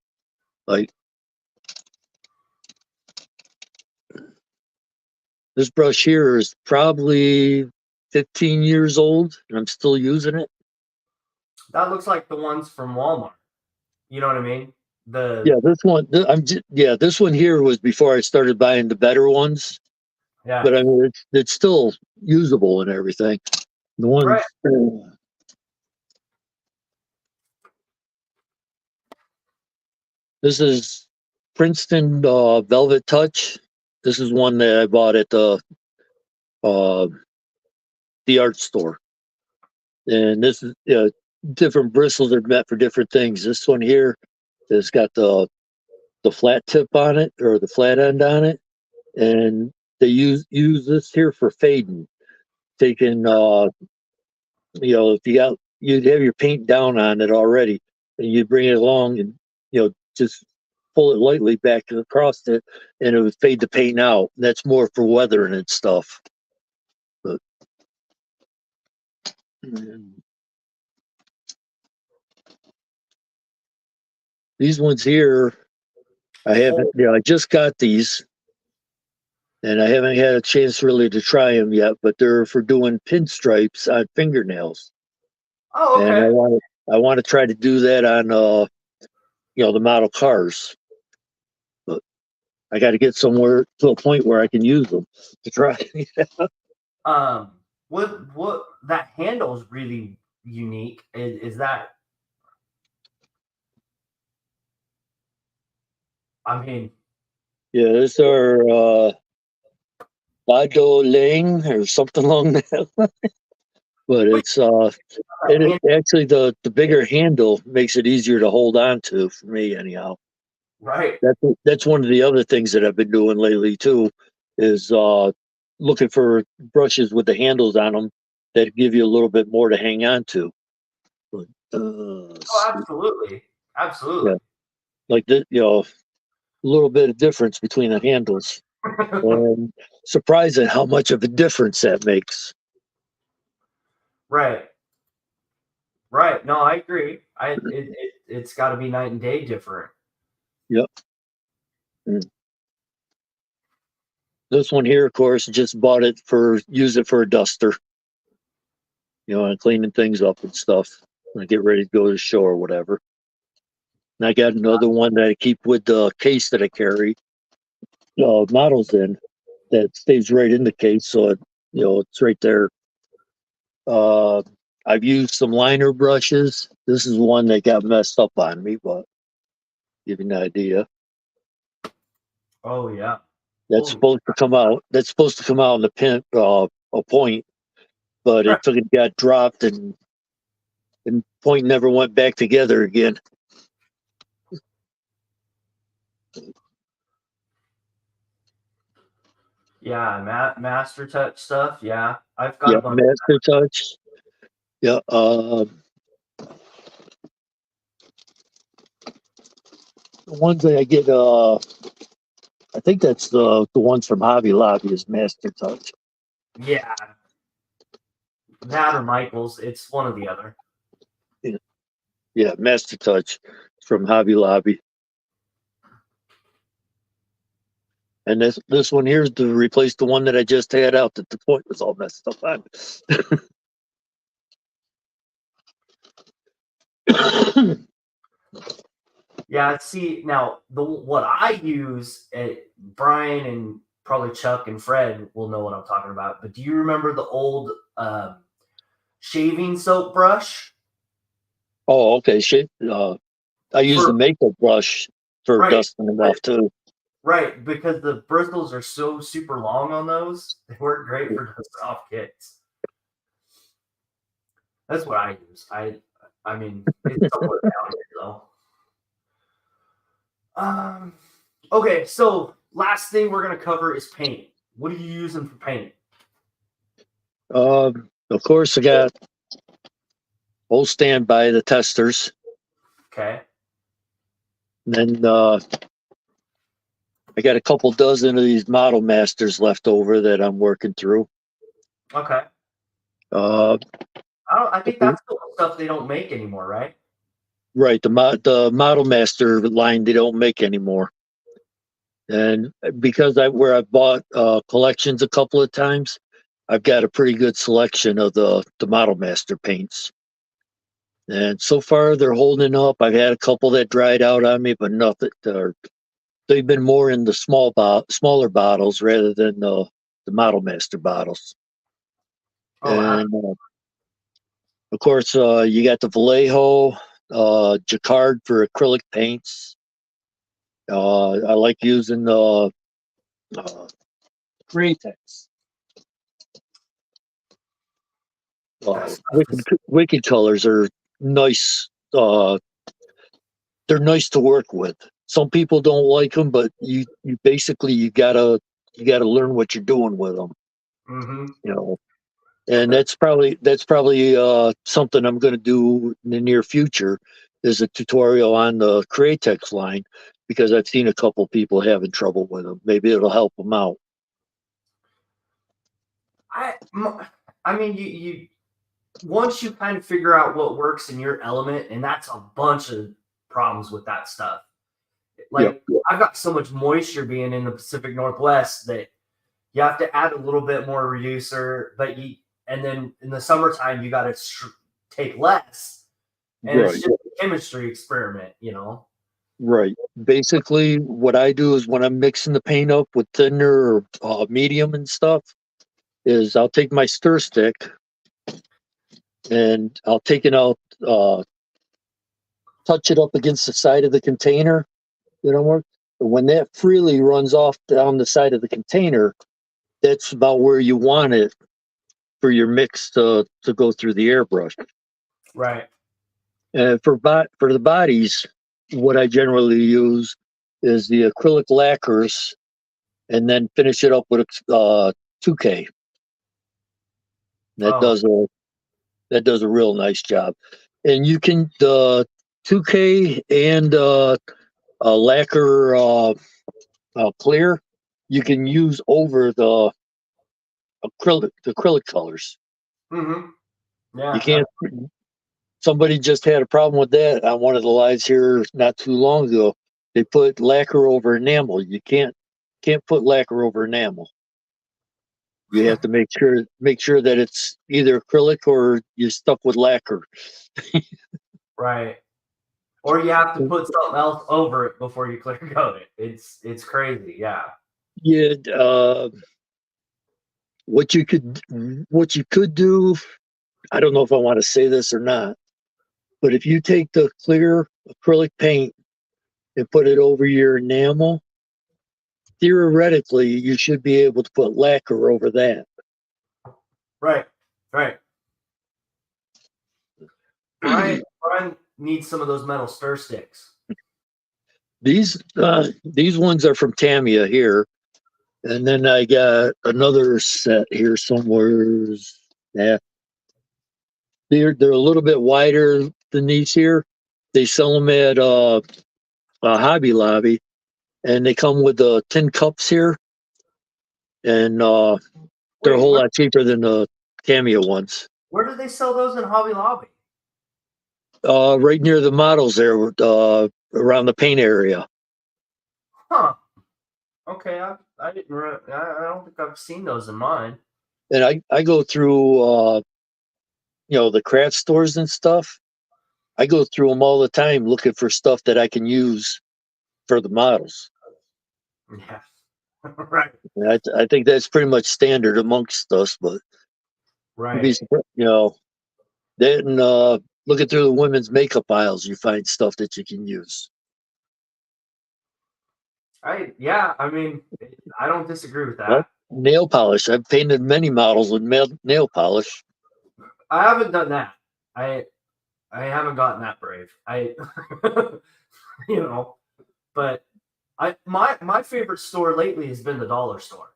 Like this brush here is probably 15 years old, and I'm still using it. That looks like the ones from Walmart. You know what I mean? Yeah, this one here was before I started buying the better ones, Yeah. but I mean it's still usable and everything. The Right. ones This is Princeton Velvet Touch. This is one that I bought at uh, the art store, and this is different bristles are meant for different things. This one here has got the flat tip on it or the flat end on it, and they use this here for fading. Taking if you'd have your paint down on it already, and you bring it along and just pull it lightly back across it, and it would fade the paint out. That's more for weathering and stuff. But these ones here, I haven't. I just got these, and I haven't had a chance really to try them yet. But they're for doing pinstripes on fingernails, Oh, and okay. I want to try to do that on the model cars. But I got to get somewhere to a point where I can use them to try. What that handle is really unique. Is that? I mean, Yeah, these are Bado Lang or something along that. But it's actually the bigger handle makes it easier to hold on to for me anyhow. right. That's one of the other things that I've been doing lately too, is looking for brushes with the handles on them that give you a little bit more to hang on to. But, Oh, yeah, absolutely. like a little bit of difference between the handles, and surprising how much of a difference that makes. Right. Right. No, I agree. It's got to be night and day different. Yep. Mm. This one here, of course, just bought it use it for a duster, and cleaning things up and stuff. When I get ready to go to the show or whatever. And I got another one that I keep with the case that I carry models in that stays right in the case, so it's right there. I've used some liner brushes. This is one that got messed up on me, but give you an idea. Oh yeah. That's Holy. supposed to come out. That's supposed to come out in the pin a point, but it got dropped and point never went back together again. Yeah, Master Touch stuff. Yeah, I've got a bunch. Master Touch. Yeah. The ones that I get, I think that's the ones from Hobby Lobby is Master Touch. Yeah, that or Michaels. It's one or the other. Yeah, Master Touch from Hobby Lobby. And this one here is to replace the one that I just had out that the point was all messed up on. Yeah, see now what I use. Brian and probably Chuck and Fred will know what I'm talking about. But do you remember the old shaving soap brush? Oh, okay. Shit. I use the makeup brush for Right, dusting them off too. right, because the bristles are so super long on those. They work great for the soft kits. That's what I use. I mean, it's somewhere down here though. Okay, so last thing we're gonna cover is paint. What are you using for paint? Of course, I got old standby the testers. Okay. And then I got a couple dozen of these Model Masters left over that I'm working through. Okay. Uh, I think that's the stuff they don't make anymore, right? right, the Model Master line they don't make anymore. And because where I bought collections a couple of times, I've got a pretty good selection of the Model Master paints. And so far they're holding up. I've had a couple that dried out on me, but nothing. They've been more in the smaller bottles rather than the Model Master bottles. Oh, And of course, you got the Vallejo, Jacquard for acrylic paints. I like using the Createx. Wicked colors are nice. They're nice to work with. Some people don't like them, but you basically you gotta you got to learn what you're doing with them. Mm-hmm. You know, and that's probably something I'm going to do in the near future is a tutorial on the Createx line because I've seen a couple people having trouble with them. Maybe it'll help them out. I, m- I mean, you once you kind of figure out what works in your element, and that's a bunch of problems with that stuff. Yep. Like I've got so much moisture being in the Pacific Northwest that you have to add a little bit more reducer, but and then in the summertime you got to take less, and it's Right. just a chemistry experiment, you know. Right. Basically, what I do is when I'm mixing the paint up with thinner or medium and stuff, is I'll take my stir stick and I'll take it out, touch it up against the side of the container, you know, when that freely runs off down the side of the container, that's about where you want it for your mix to go through the airbrush. Right. And for the bodies, what I generally use is the acrylic lacquers, and then finish it up with 2K. That Oh. does a real nice job. And you can the 2K and lacquer clear, you can use over the acrylic colors. Mm-hmm. You Yeah. can't. Somebody just had a problem with that on one of the lives here not too long ago. They put lacquer over enamel. You can't put lacquer over enamel. You have to make sure that it's either acrylic or you're stuck with lacquer. Right. Or you have to put something else over it before you clear coat it. It's crazy. Yeah. Yeah. What you could do, I don't know if I want to say this or not, but if you take the clear acrylic paint and put it over your enamel, theoretically you should be able to put lacquer over that. Right. Right. Brian needs some of those metal stir sticks. These ones are from Tamiya here, and then I got another set here somewhere. Yeah, they're a little bit wider than these here. They sell them at a Hobby Lobby, and they come with the tin cups here, and they're a Wait, whole lot cheaper than the Tamiya ones. where do they sell those in Hobby Lobby? Right near the models there, around the paint area. Huh. Okay, I didn't. I don't think I've seen those in mine. And I go through the craft stores and stuff. I go through them all the time looking for stuff that I can use for the models. Yeah. Right. And I think that's pretty much standard amongst us, but you'd be Right. surprised, then looking through the women's makeup aisles, you find stuff that you can use. Yeah. I mean, I don't disagree with Well, that. nail polish. I've painted many models with nail polish. I haven't done that. I haven't gotten that brave. You know, but my favorite store lately has been the dollar store.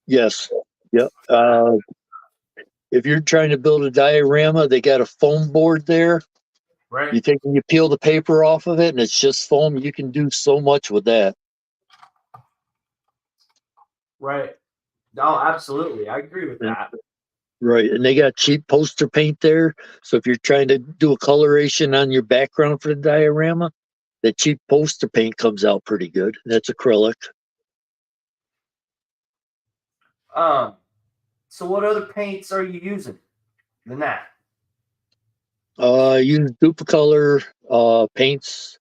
Yes. Yep. If you're trying to build a diorama, they got a foam board there. Right. You peel the paper off of it, and it's just foam. You can do so much with that. Right. Oh, absolutely. I agree with And, that. right, and they got cheap poster paint there. So if you're trying to do a coloration on your background for the diorama, the cheap poster paint comes out pretty good. That's acrylic. Um. So what other paints are you using than that? I use Duplicolor paints.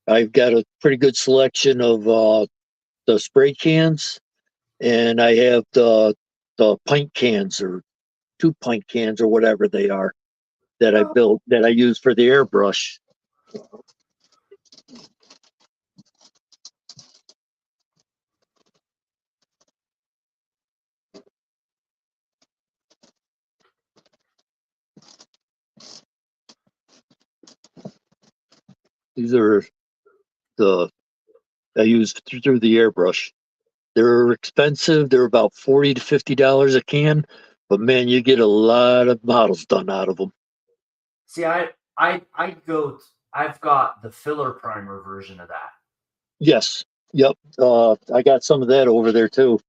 I've got a pretty good selection of the spray cans, and I have the pint cans or 2 pint cans or whatever they are that I Oh, built that I use for the airbrush. These are the I use through the airbrush. They're expensive. They're about $40 to $50 a can, but man, you get a lot of models done out of them. See, I've got the filler primer version of that. Yes. Yep. I got some of that over there too.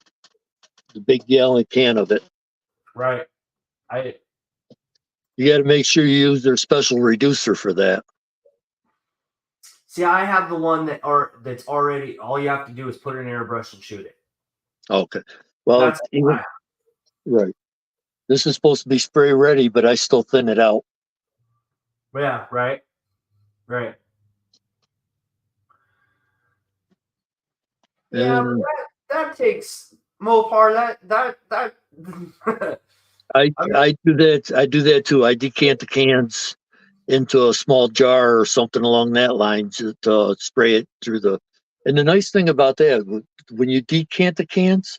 The big gallon can of it. Right. You got to make sure you use their special reducer for that. See, I have the one that's already. All you have to do is put an airbrush and shoot it. Okay. Well, That's even right. This is supposed to be spray ready, but I still thin it out. Yeah. Right. Right. Yeah, And but that takes Mopar. That. I do that. I do that too. I decant the cans into a small jar or something along that line to spray it through the. And the nice thing about that, when you decant the cans,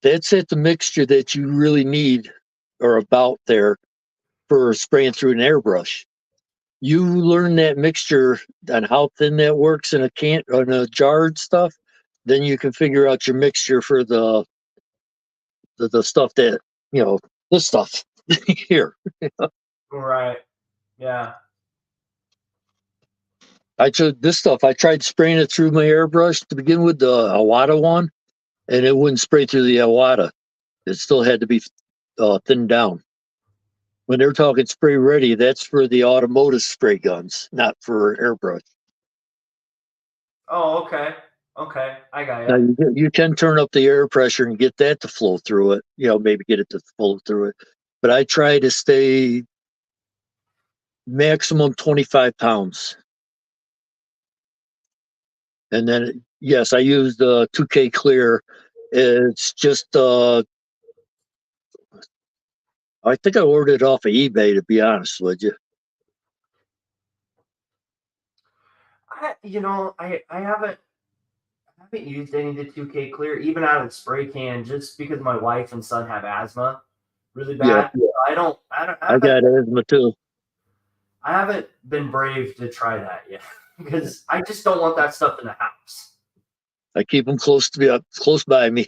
that's at the mixture that you really need or about there for spraying through an airbrush. You learn that mixture and how thin that works in a can in a jarred stuff, then you can figure out your mixture for the stuff that this stuff here. Right. Yeah. I took this stuff. I tried spraying it through my airbrush to begin with, the Awada one, and it wouldn't spray through the Awada. It still had to be thinned down. When they're talking spray ready, that's for the automotive spray guns, not for airbrush. Oh, okay. Okay, I got Now you. you can turn up the air pressure and get that to flow through it. Maybe get it to flow through it. But I try to stay maximum 25 pounds. And then, yes, I use the 2K Clear. It's just, I think I ordered it off of eBay, to be honest with you. I haven't used any of the 2K Clear, even out of the spray can, just because my wife and son have asthma really bad. Yeah, I got asthma too. I haven't been brave to try that yet because I just don't want that stuff in the house. I keep them close by me.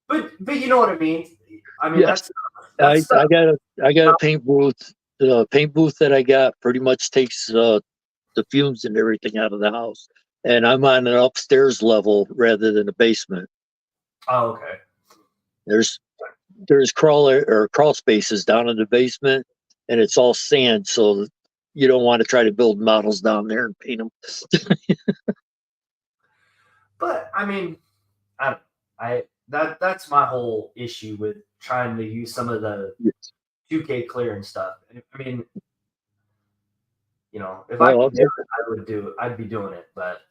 But you know what I mean. I mean Yes, that's I got a paint booth. The paint booth that I got pretty much takes the fumes and everything out of the house, and I'm on an upstairs level rather than a basement. Oh, okay. There's crawl spaces down in the basement, and it's all sand, so you don't want to try to build models down there and paint them. But I mean, that's my whole issue with trying to use some of the 2K Clear and stuff. I mean, if I could do it, I would do it. I'd be doing it, but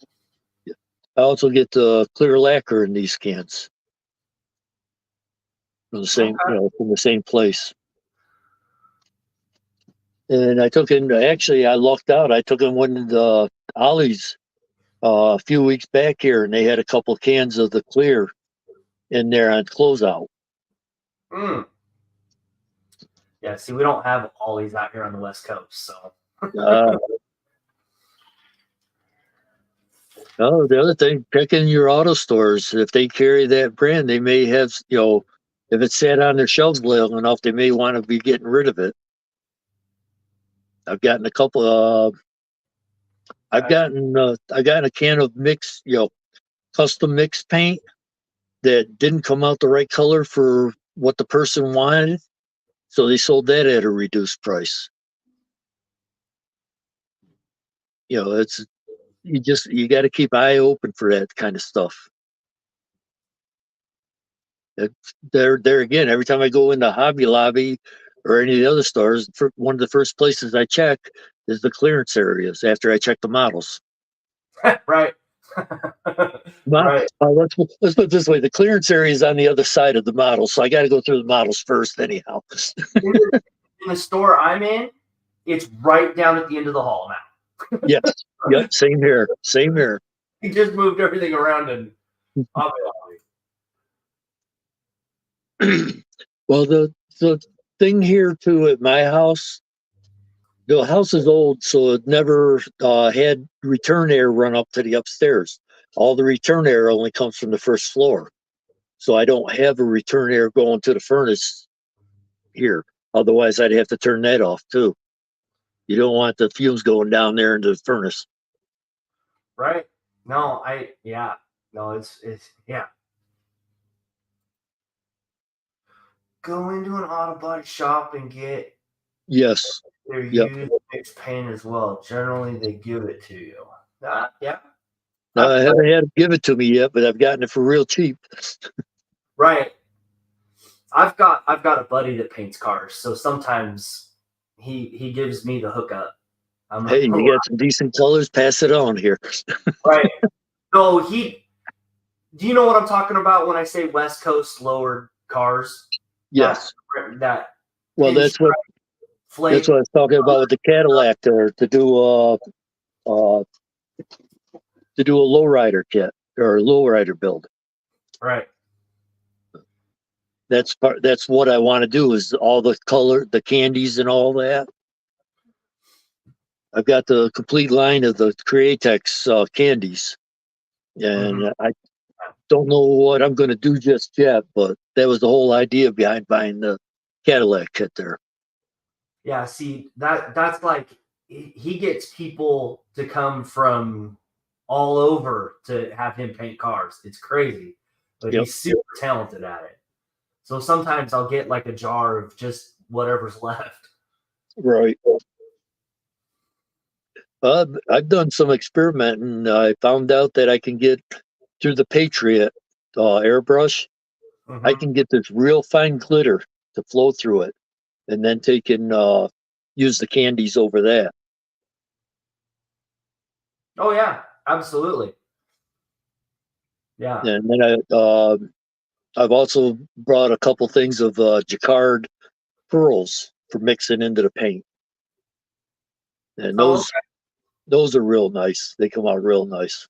I also get the clear lacquer in these cans from the same, from the same place. And I took in. Actually, I lucked out. I took in one of the Ollie's a few weeks back here, and they had a couple cans of the clear in there on closeout. Yeah, see, we don't have Ollie's out here on the West Coast, so. Oh, the other thing, check in your auto stores. If they carry that brand, they may have, if it's sat on their shelves long enough, they may want to be getting rid of it. I've gotten a couple. I've gotten a can of mixed, custom mixed paint that didn't come out the right color for what the person wanted, so they sold that at a reduced price. It's you got to keep eye open for that kind of stuff. There again, every time I go into Hobby Lobby or any of the other stores, one of the first places I check is the clearance areas after I check the models. Right. Right. Let's put it this way: the clearance area is on the other side of the model, so I got to go through the models first, anyhow. In the store I'm in, it's right down at the end of the hall now. Yes. Yep. Same here. Same here. He just moved everything around in Hobby Lobby. Well, the thing here too at my house, the house is old, so it never had return air run up to the upstairs. all the return air only comes from the first floor. So I don't have a return air going to the furnace here. Otherwise, I'd have to turn that off too. You don't want the fumes going down there into the furnace. Right. No, yeah. No, it's yeah. Go into an auto body shop and get Yes. their Yep. used mixed paint as well. Generally, they give it to you. Yeah. Now, I haven't had them give it to me yet, but I've gotten it for real cheap. Right. I've got a buddy that paints cars, so sometimes he gives me the hookup. I'm Hey, like, you got some decent colors? Pass it on here. right. So do you know what I'm talking about when I say West Coast lowered cars? Yes. That Well, that's what flake. I was talking about with the Cadillac there to do a lowrider kit or a lowrider build. Right. That's what I want to do is all the color, the candies and all that. I've got the complete line of the Createx candies, and I don't know what I'm going to do just yet, but that was the whole idea behind buying the Cadillac kit there. Yeah, see, that's like he gets people to come from all over to have him paint cars. It's crazy, but Yep. he's super talented at it. So sometimes I'll get like a jar of just whatever's left. Right. I've done some experimenting. I found out that I can get through the Patriot airbrush. I can get this real fine glitter to flow through it, and then take and use the candies over that. Oh yeah, absolutely. Yeah. And then I've also brought a couple things of jacquard pearls for mixing into the paint, and those are real nice. They come out real nice.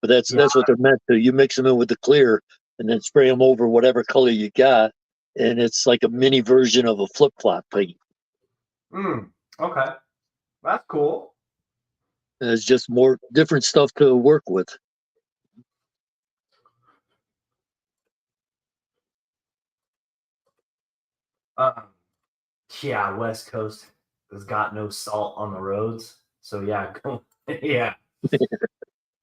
But that's what they're meant to. You mix them in with the clear, and then spray them over whatever color you got, and it's like a mini version of a flip flop paint. Okay, that's cool. And it's just more different stuff to work with. Yeah, West Coast has got no salt on the roads, so yeah, yeah,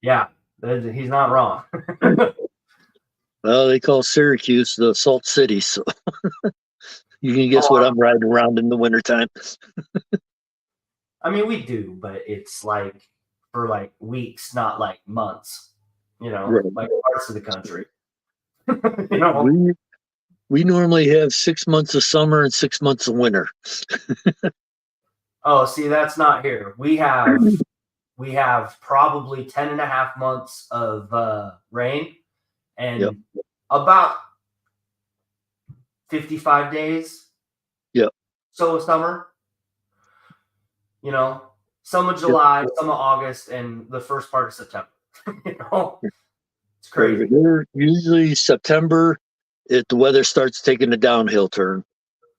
yeah. He's not wrong. Well, they call Syracuse the Salt City, so you can guess what I'm riding around in the wintertime. I mean, we do, but it's like for like weeks, not like months. You know, Right. like parts of the country. You know, we normally have 6 months of summer and 6 months of winter. oh, see, that's not here. We have probably 10 and a half months of rain and about 55 days. Yep. So of summer. You know, some of July, some of August, and the first part of September. You know, it's crazy. Usually September, the weather starts taking a downhill turn.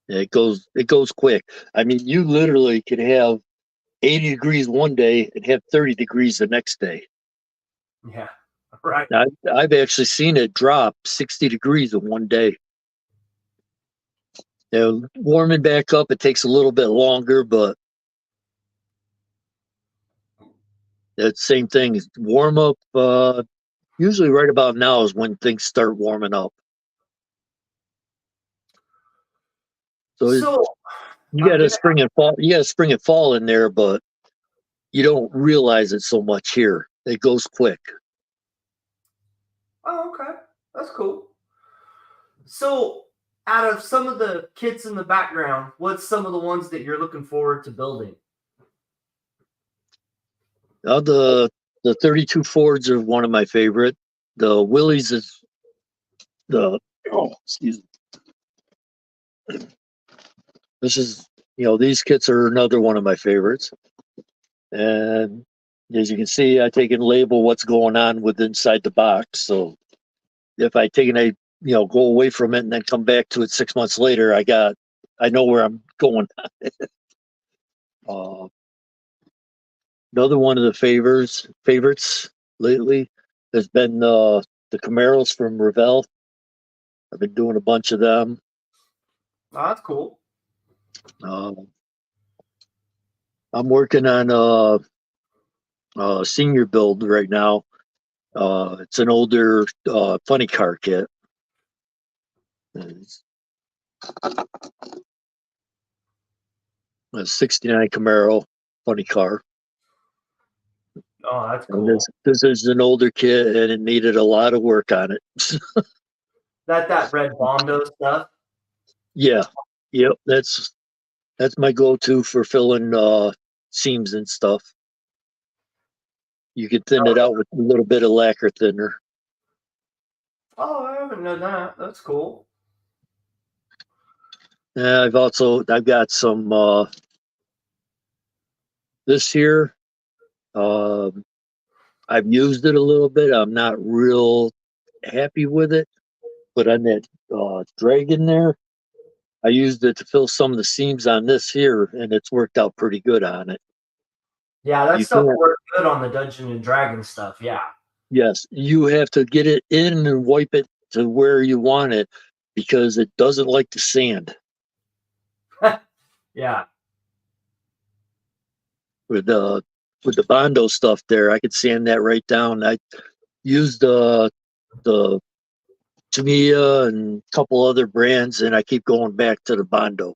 It goes quick. I mean, you literally could have 80 degrees one day and have 30 degrees the next day. Yeah, right. I've actually seen it drop 60 degrees in one day. Warming back up, it takes a little bit longer, but that same thing. Warm up, usually right about now is when things start warming up. So you got a spring and fall. You got a spring and fall in there, but you don't realize it so much here. It goes quick. Oh, okay, that's cool. So, out of some of the kits in the background, what's some of the ones that you're looking forward to building? Now the 32 Fords are one of my favorite. The Willys is excuse me. This is these kits are another one of my favorites. And as you can see, I take and label what's going on with inside the box. So if I take and I go away from it and then come back to it 6 months later, I know where I'm going. Another one of the favorites lately has been the Camaros from Revell. I've been doing a bunch of them. Oh, that's cool. Uh, I'm working on a senior build right now. It's an older funny car kit. It's a '69 Camaro funny car. Oh, that's And cool. this is an older kit, and it needed a lot of work on it. That red Bondo stuff. Yeah, yep. That's my go-to for filling seams and stuff. You can thin it out with a little bit of lacquer thinner. Oh, I haven't known that. That's cool. I've got some this here. Um, I've used it a little bit. I'm not real happy with it, but on that dragon there, I used it to fill some of the seams on this here, and it's worked out pretty good on it. Yeah, that You stuff can't, worked good on the Dungeon and Dragon stuff. Yeah. yes, you have to get it in and wipe it to where you want it because it doesn't like the sand. Yeah. With the Bondo stuff there, I could sand that right down. I used the Tamiya and a couple other brands, and I keep going back to the Bondo.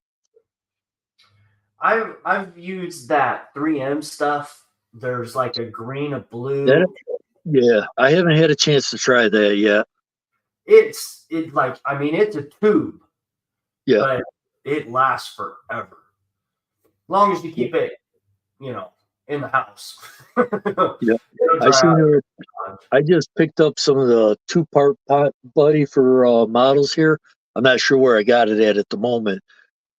I've used that 3M stuff. There's like a green, a That, blue. yeah, I haven't had a chance to try that yet. It's a tube, Yeah, but it lasts forever. Long as you keep it, in the house. yeah. It'll I dry seen her. out. I just picked up some of the 2-part pot buddy for models here. I'm not sure where I got it at the moment,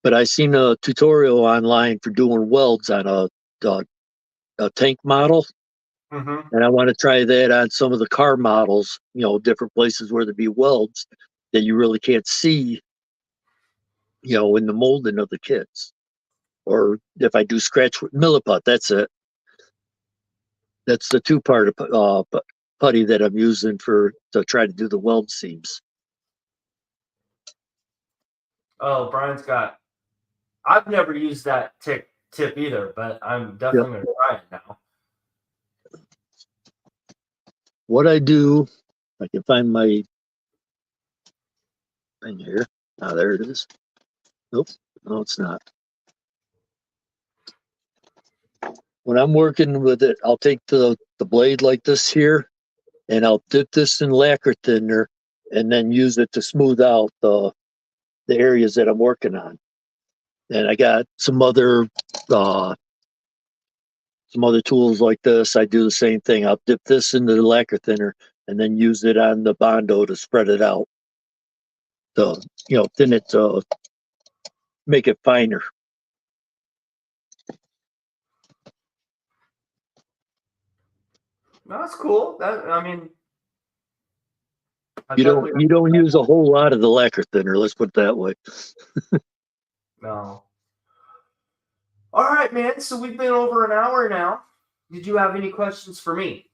but I seen a tutorial online for doing welds on a tank model, Mm-hmm. and I want to try that on some of the car models. Different places where there be welds that you really can't see. In the molding of the kits, or if I do scratch with milliput, that's it. That's the 2-part putty that I'm using to try to do the weld seams. Oh, Brian's got. I've never used that tip either, but I'm Yep. definitely going to try it now. What I do, I can find my thing here. There it is. Nope, no, it's not. When I'm working with it, I'll take the blade like this here, and I'll dip this in lacquer thinner, and then use it to smooth out the areas that I'm working on. And I got uh, some other tools like this. I do the same thing. I'll dip this into the lacquer thinner and then use it on the Bondo to spread it out. To thin it to make it finer. No, that's cool. I You don't definitely you don't use a whole lot of the lacquer thinner. Let's put it that way. no. All right, man. So we've been over an hour now. Did you have any questions for me?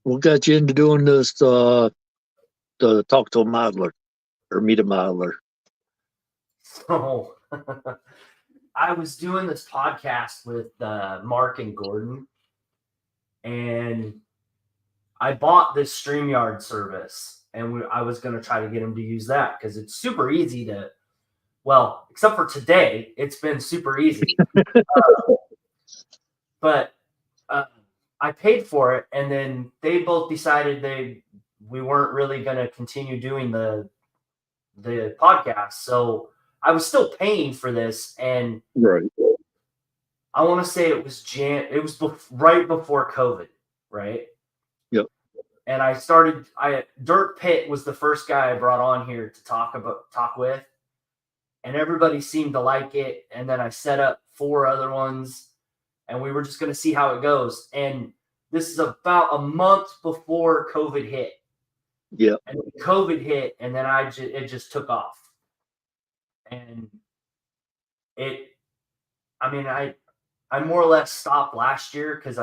What got you into doing this? To talk to a modeler or meet a modeler. So I was doing this podcast with Mark and Gordon, and I bought this StreamYard service, and I was going to try to get him to use that because it's super easy to. Well, except for today, it's been super easy. But I paid for it, and then they both decided we weren't really going to continue doing the podcast. So I was still paying for this, and Right. I want to say it was right before COVID, right? Yep. And Dirt Pit was the first guy I brought on here to talk with, and everybody seemed to like it. And then I set up 4 other ones, and we were just going to see how it goes. And this is about a month before COVID hit. Yeah. And COVID hit, and then it just took off. And I more or less stopped last year because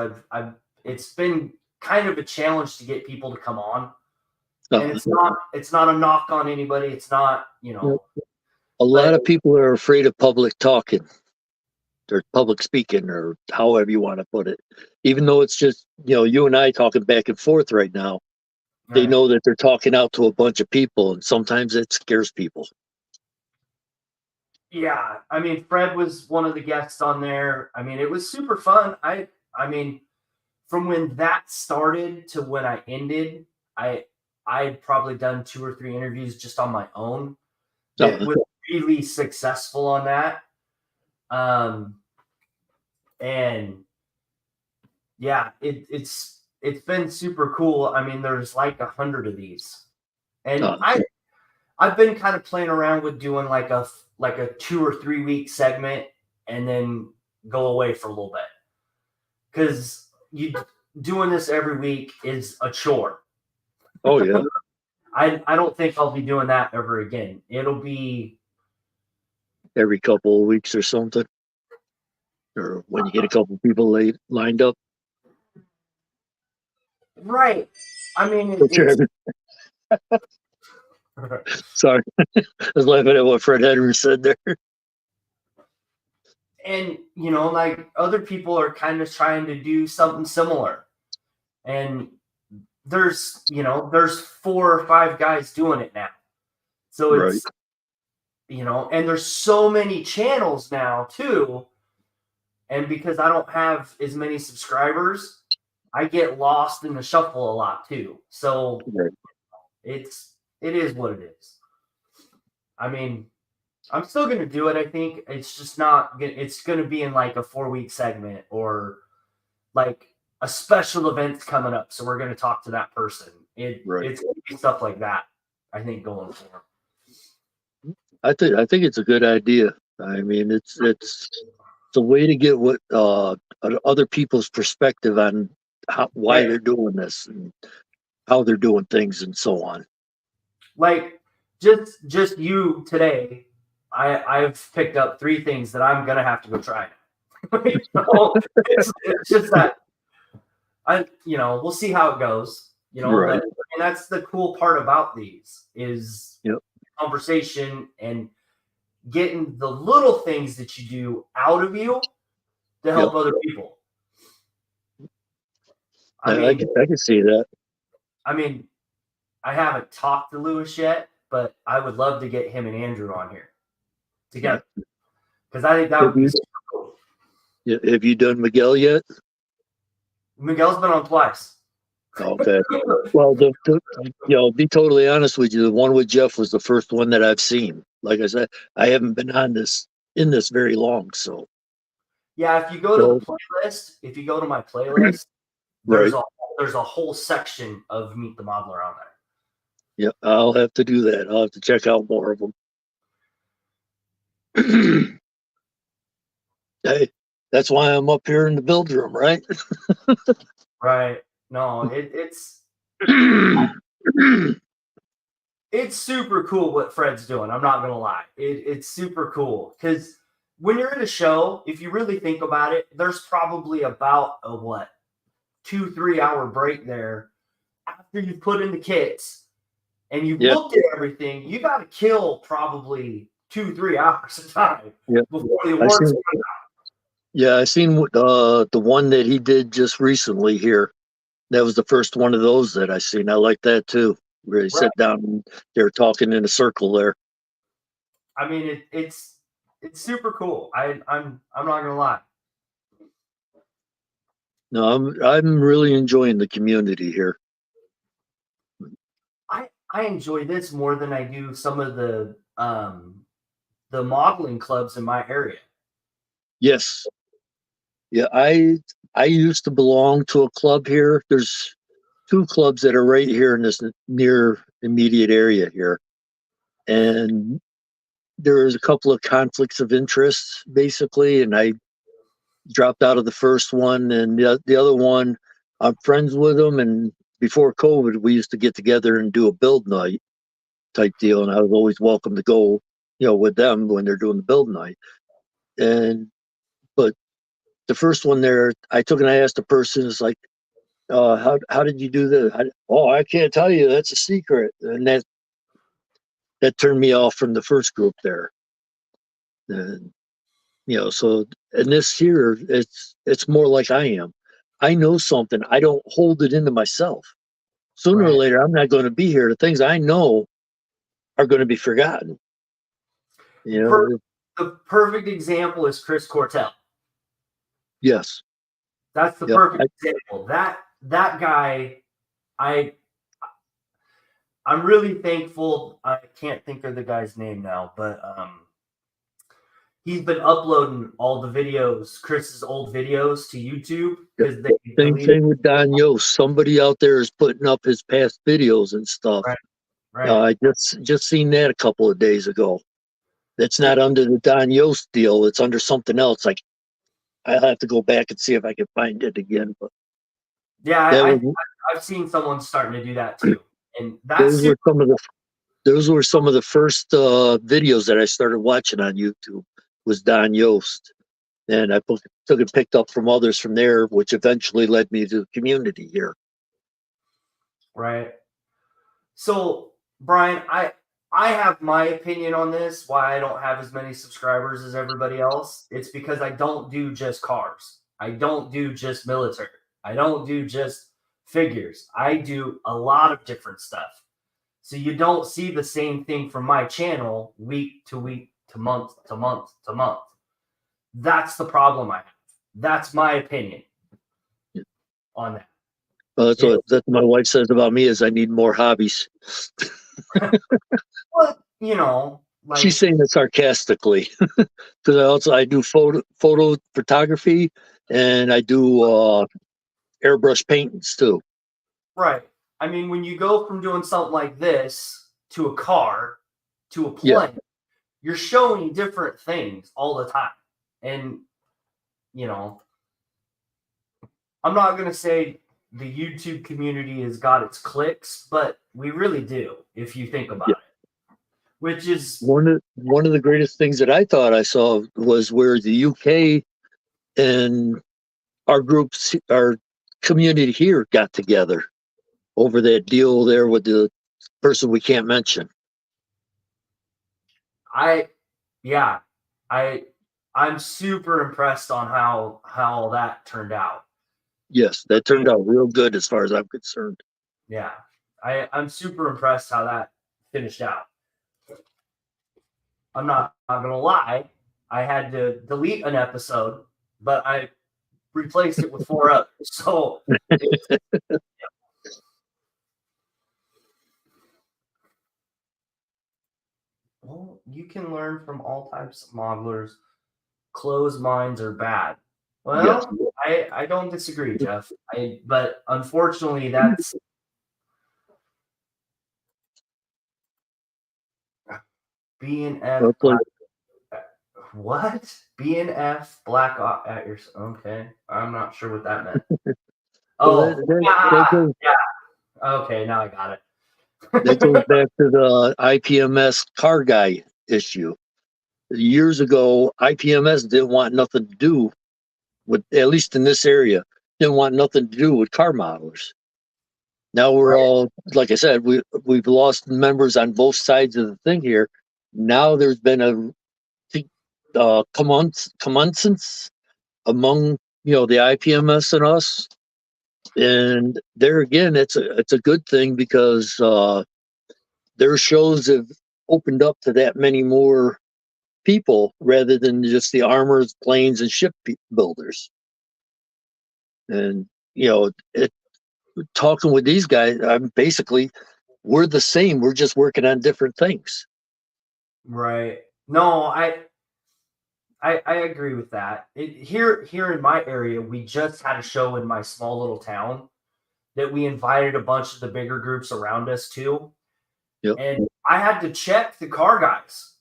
it's been kind of a challenge to get people to come on. And it's not a knock on anybody. It's not, A lot but of people are afraid of public talking or public speaking or however you want to put it. Even though it's just, you and I talking back and forth right now, they right. know that they're talking out to a bunch of people, and sometimes it scares people. Yeah, I mean, Fred was one of the guests on there. I mean, it was super fun. I mean, from when that started to when I ended, I'd probably done 2 or 3 interviews just on my own that was really successful on that. And yeah, it's been super cool. I mean, there's like 100 of these, and I've been kind of playing around with doing like a 2 or 3 week segment and then go away for a little bit, because you doing this every week is a chore. Oh yeah. I don't think I'll be doing that ever again. It'll be every couple of weeks or something, or when you get a couple of people lined up. right. I mean, Sorry, I was laughing at what Fred Henry said there. And like other people are kind of trying to do something similar, and there's 4 or 5 guys doing it now, so it's right. And there's so many channels now too, and because I don't have as many subscribers, I get lost in the shuffle a lot too. So right. it is what it is. I mean, I'm still going to do it. I think it's just not. It's going to be in like a 4-week segment, or like a special event's coming up, so we're going to talk to that person. It's going to be stuff like that, I think, going forward. I think it's a good idea. I mean, it's a way to get what other people's perspective on why they're doing this and how they're doing things and so on. Like just you today, I've picked up 3 things that I'm gonna have to go try now. It's just that we'll see how it goes. Right. And that's the cool part about these is conversation and getting the little things that you do out of you to help other people. I can see that. I mean, I haven't talked to Lewis yet, but I would love to get him and Andrew on here together, because I think that would be super cool. Have you done Miguel yet? Miguel's been on twice. Okay. Well, be totally honest with you, the one with Jeff was the first one that I've seen. Like I said, I haven't been in this very long, so. Yeah, if you go to the playlist, if you go to my playlist, there's a whole section of Meet the Modeler on there. Yeah, I'll have to do that. I'll have to check out more of them. Hey, that's why I'm up here in the build room, right? Right. No, it's super cool what Fred's doing. I'm not gonna lie. It's super cool, because when you're at a show, if you really think about it, there's probably about a 2-3 hour break there after you put in the kits and you've looked at everything. You got to kill probably 2-3 hours of time before the awards come out. Yeah, I seen the one that he did just recently here. That was the first one of those that I seen. I like that too, where he sat down and they're talking in a circle there. I mean, it's super cool. I'm not gonna lie. No, I'm really enjoying the community here. I enjoy this more than I do some of the modeling clubs in my area. Yes. Yeah, I used to belong to a club here. There's 2 clubs that are right here in this near immediate area here. And there's a couple of conflicts of interest, basically, and I dropped out of the first one, and the other one, I'm friends with them, and before COVID, we used to get together and do a build night type deal, and I was always welcome to go, with them when they're doing the build night. But the first one there, I took and I asked the person, it's like, how did you do that? I can't tell you. That's a secret. And that turned me off from the first group there. And, so in this here, it's more like I am. I know something. I don't hold it into myself. Sooner or Right. later, I'm not going to be here. The things I know are going to be forgotten. The perfect example is Chris Cortell. Yes. That's the perfect example. That guy, I'm really thankful. I can't think of the guy's name now, but he's been uploading all the videos, Chris's old videos, to YouTube because they Same thing with Don Yost. Somebody out there is putting up his past videos and stuff. Right. I just seen that a couple of days ago. That's not under the Don Yost deal. It's under something else. Like, I'll have to go back and see if I can find it again. But yeah, I've seen someone starting to do that too, and those were some of the first videos that I started watching on YouTube. Was Don Yost, and I took and picked up from others from there, which eventually led me to the community here. Right. So, Brian, I have my opinion on this, why I don't have as many subscribers as everybody else. It's because I don't do just cars. I don't do just military. I don't do just figures. I do a lot of different stuff. So you don't see the same thing from my channel week to week to month to month to month. That's the problem I have. That's my opinion on that. Well, that's what my wife says about me is I need more hobbies. Well, like, she's saying it sarcastically because I do photo photography and I do airbrush paintings too. Right. I mean, when you go from doing something like this to a car to a plane, you're showing different things all the time. And, I'm not going to say the YouTube community has got its clicks, but we really do, if you think about it. Which is one of the greatest things that I thought I saw was where the UK and our community here got together over that deal there with the person we can't mention. I'm super impressed on how that turned out. Yes, that turned out real good as far as I'm concerned. Yeah, I'm super impressed how that finished out. I'm not gonna lie, I had to delete an episode, but I replaced it with 4 others. So well, you can learn from all types of modelers. Closed minds are bad. Well, yes. I don't disagree, Jeff. But unfortunately, that's BNF. What? BNF black at your. Okay, I'm not sure what that meant. Yeah. Okay, now I got it. That goes back to the IPMS car guy issue. Years ago, IPMS didn't want nothing to do with, at least in this area, didn't want nothing to do with car modelers. Now we're all, like I said, we've lost members on both sides of the thing here. Now there's been a commensance among the IPMS and us, and there again, it's a good thing because their shows have opened up to that many more people rather than just the armors, planes, and ship builders. And talking with these guys, I'm basically, we're the same. We're just working on different things. Right. No, I agree with that. Here in my area, we just had a show in my small little town that we invited a bunch of the bigger groups around us to. Yep. And I had to check the car guys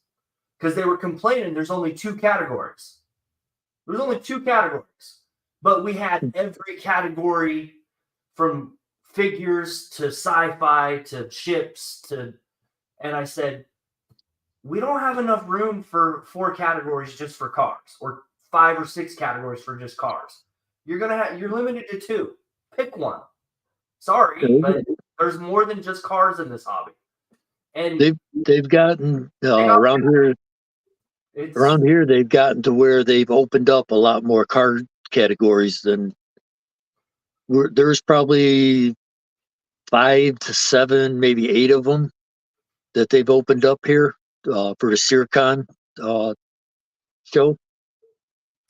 because they were complaining there's only 2 categories. There's only 2 categories. But we had every category from figures to sci-fi to ships and I said, we don't have enough room for 4 categories just for cars or 5 or 6 categories for just cars. You're limited to 2. Pick one. Sorry, but there's more than just cars in this hobby. And they've gotten around it's here they've gotten to where they've opened up a lot more car categories than there's probably 5 to 7, maybe 8 of them that they've opened up here for the SeerCon show.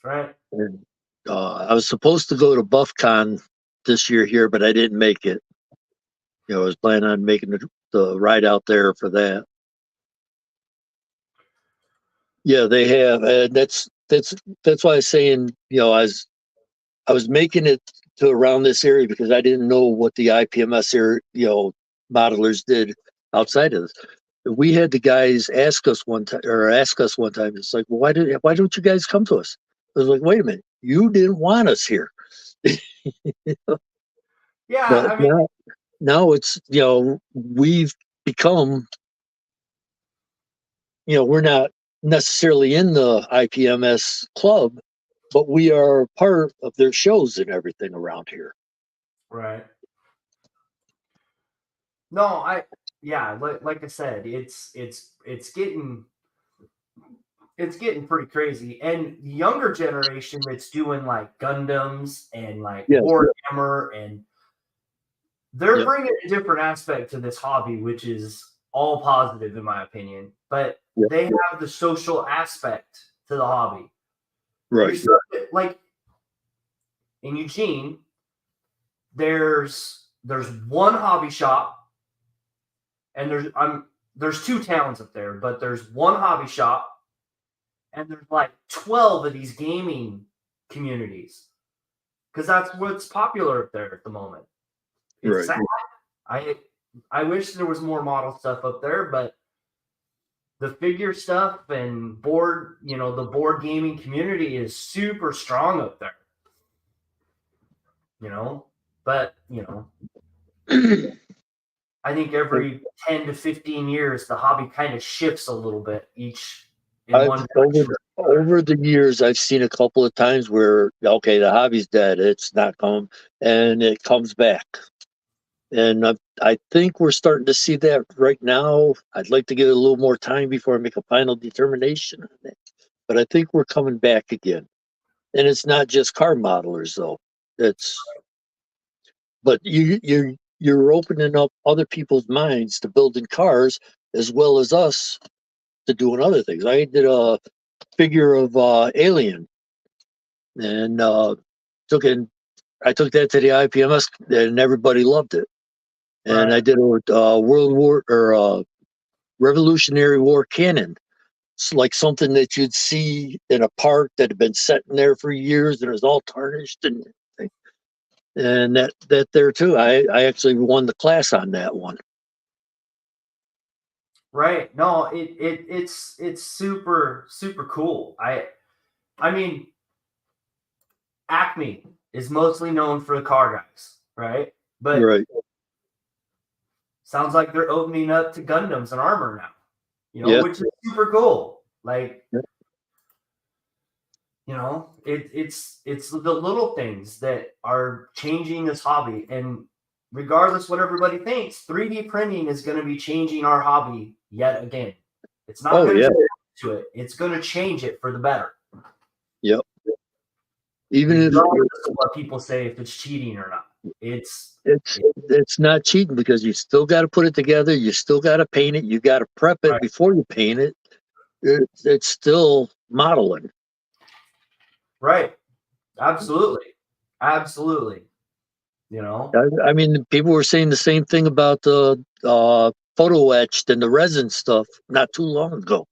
right. And I was supposed to go to BuffCon this year here, but I didn't make it. I was planning on making the ride out there for that. Yeah, they have, and that's why I was saying, I was making it to around this area because I didn't know what the IPMS area, modelers did outside of this. We had the guys ask us one time. It's like, well, why don't you guys come to us? I was like, wait a minute, you didn't want us here. Yeah, But I mean, now it's we've become we're not necessarily in the IPMS club, but we are part of their shows and everything around here. right. No, like I said, it's getting pretty crazy. And the younger generation that's doing like Gundams and like Yes. Warhammer, and they're Yep. bringing a different aspect to this hobby, which is all positive in my opinion. But Yep. they have the social aspect to the hobby. Right. Like in Eugene, there's one hobby shop, and there's 2 towns up there, but there's one hobby shop, and there's like 12 of these gaming communities, because that's what's popular up there at the moment. It's Right. sad. I wish there was more model stuff up there, but the figure stuff and board, the board gaming community is super strong up there. But I think every 10 to 15 years the hobby kind of shifts a little bit over the years, I've seen a couple of times where the hobby's dead, it's not come, and it comes back. And I think we're starting to see that right now. I'd like to give it a little more time before I make a final determination on it. But I think we're coming back again. And it's not just car modelers though. But you're opening up other people's minds to building cars as well as us to doing other things. I did a figure of Alien, and I took that to the IPMS, and everybody loved it. And Right. I did a World War or Revolutionary War cannon. It's like something that you'd see in a park that had been sitting there for years and it was all tarnished and that there too. I actually won the class on that one. Right. No, it's super super cool. I mean, Acme is mostly known for the car guys, right? But Right. sounds like they're opening up to Gundams and armor now. Yeah. Which is super cool. Like, Yeah. it's the little things that are changing this hobby. And regardless what everybody thinks, 3D printing is going to be changing our hobby yet again. It's not going to it. It's going to change it for the better. Yep. Even if what people say, if it's cheating or not, it's not cheating, because you still got to put it together. You still got to paint it. You got to prep it before you paint it. It's still modeling. Right. Absolutely. Absolutely. I mean, people were saying the same thing about the photo etched and the resin stuff not too long ago.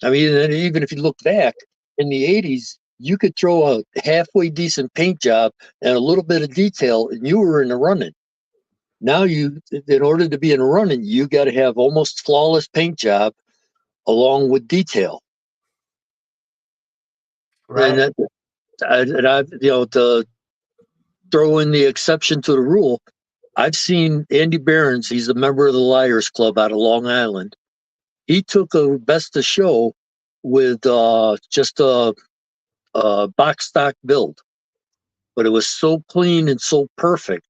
I mean, and even if you look back in the 80s, you could throw a halfway decent paint job and a little bit of detail and you were in the running. Now in order to be in the running, you got to have almost flawless paint job along with detail. Right. And I've, to throw in the exception to the rule, I've seen Andy Behrens, he's a member of the Liars Club out of Long Island. He took a best of show with just a box stock build, but it was so clean and so perfect.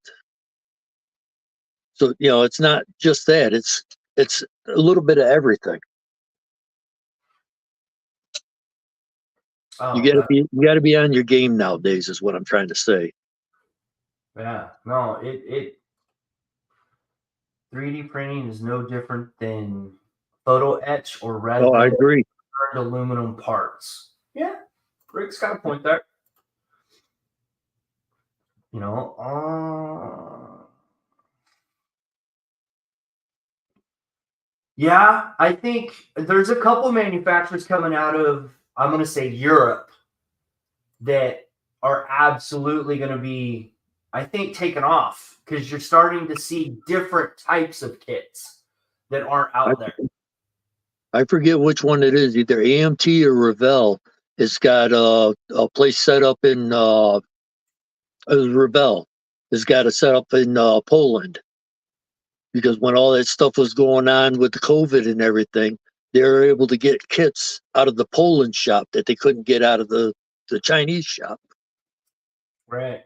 So it's not just that; it's a little bit of everything. Oh, You got to be on your game nowadays, is what I'm trying to say. yeah. No, it 3D printing is no different than photo etch or Oh, I resin agree. turned aluminum parts. Yeah, Rick's got a point there. You know, yeah, I think there's a couple manufacturers coming out of, I'm going to say, Europe that are absolutely going to be, I think, taken off because you're starting to see different types of kits that aren't I, out there. I forget which one it is, either AMT or Revell. It's got a place set up in Revell. It's got a set up in Poland, because when all that stuff was going on with the COVID and everything, they were able to get kits out of the Poland shop that they couldn't get out of the Chinese shop. Right.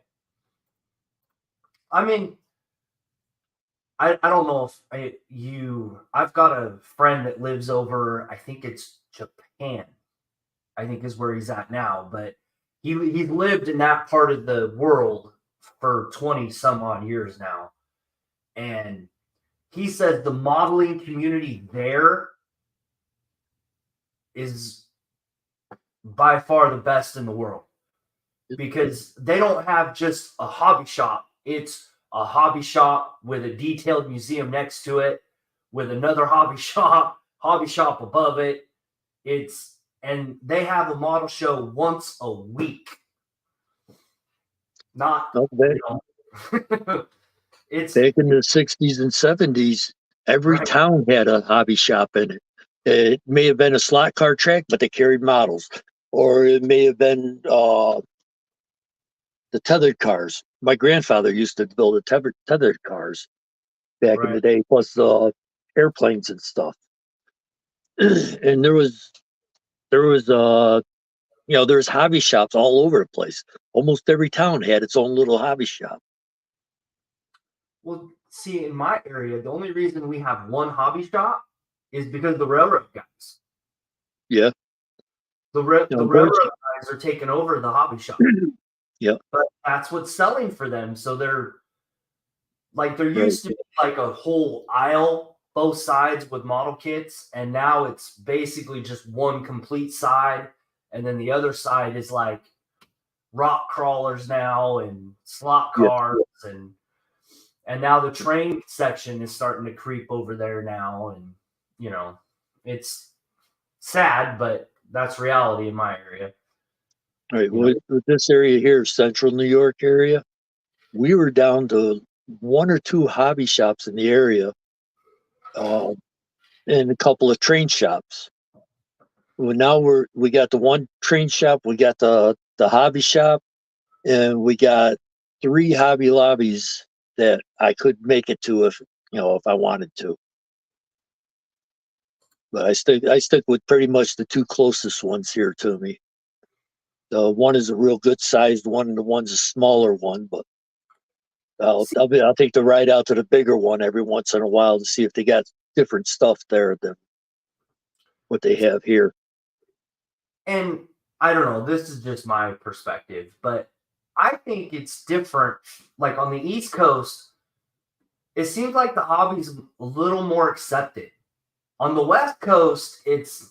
I mean, I don't know if I've got a friend that lives over, I think it's Japan, I think is where he's at now, but he's lived in that part of the world for 20 some odd years now. And he says the modeling community there is by far the best in the world because they don't have just a hobby shop. It's a hobby shop with a detailed museum next to it, with another hobby shop above it. And they have a model show once a week. Not, Okay. It's back in the 60s and 70s, every right. town had a hobby shop in it. It may have been a slot car track, but they carried models. Or it may have been the tethered cars. My grandfather used to build the tethered cars back in Right. the day, plus airplanes and stuff. And there was there's hobby shops all over the place. Almost every town had its own little hobby shop. Well, see, in my area, the only reason we have one hobby shop is because the railroad guys. Yeah. The railroad guys are taking over the hobby shop. Yeah. But that's what's selling for them. So they're like, there Right. used to be like a whole aisle, both sides with model kits, and now it's basically just one complete side, and then the other side is like rock crawlers now and slot Yeah. cars and now the train section is starting to creep over there now, and it's sad, but that's reality in my area. All right. With this area here, Central New York area, we were down to one or two hobby shops in the area, and a couple of train shops. Well, now we got the one train shop, we got the hobby shop, and we got three Hobby Lobbies that I could make it to if I wanted to. But I stick with pretty much the two closest ones here to me. The one is a real good sized one, and the one's a smaller one. But I'll take the ride out to the bigger one every once in a while to see if they got different stuff there than what they have here. And I don't know, this is just my perspective, but I think it's different. Like on the East Coast, it seems like the hobby's a little more accepted. On the West Coast, it's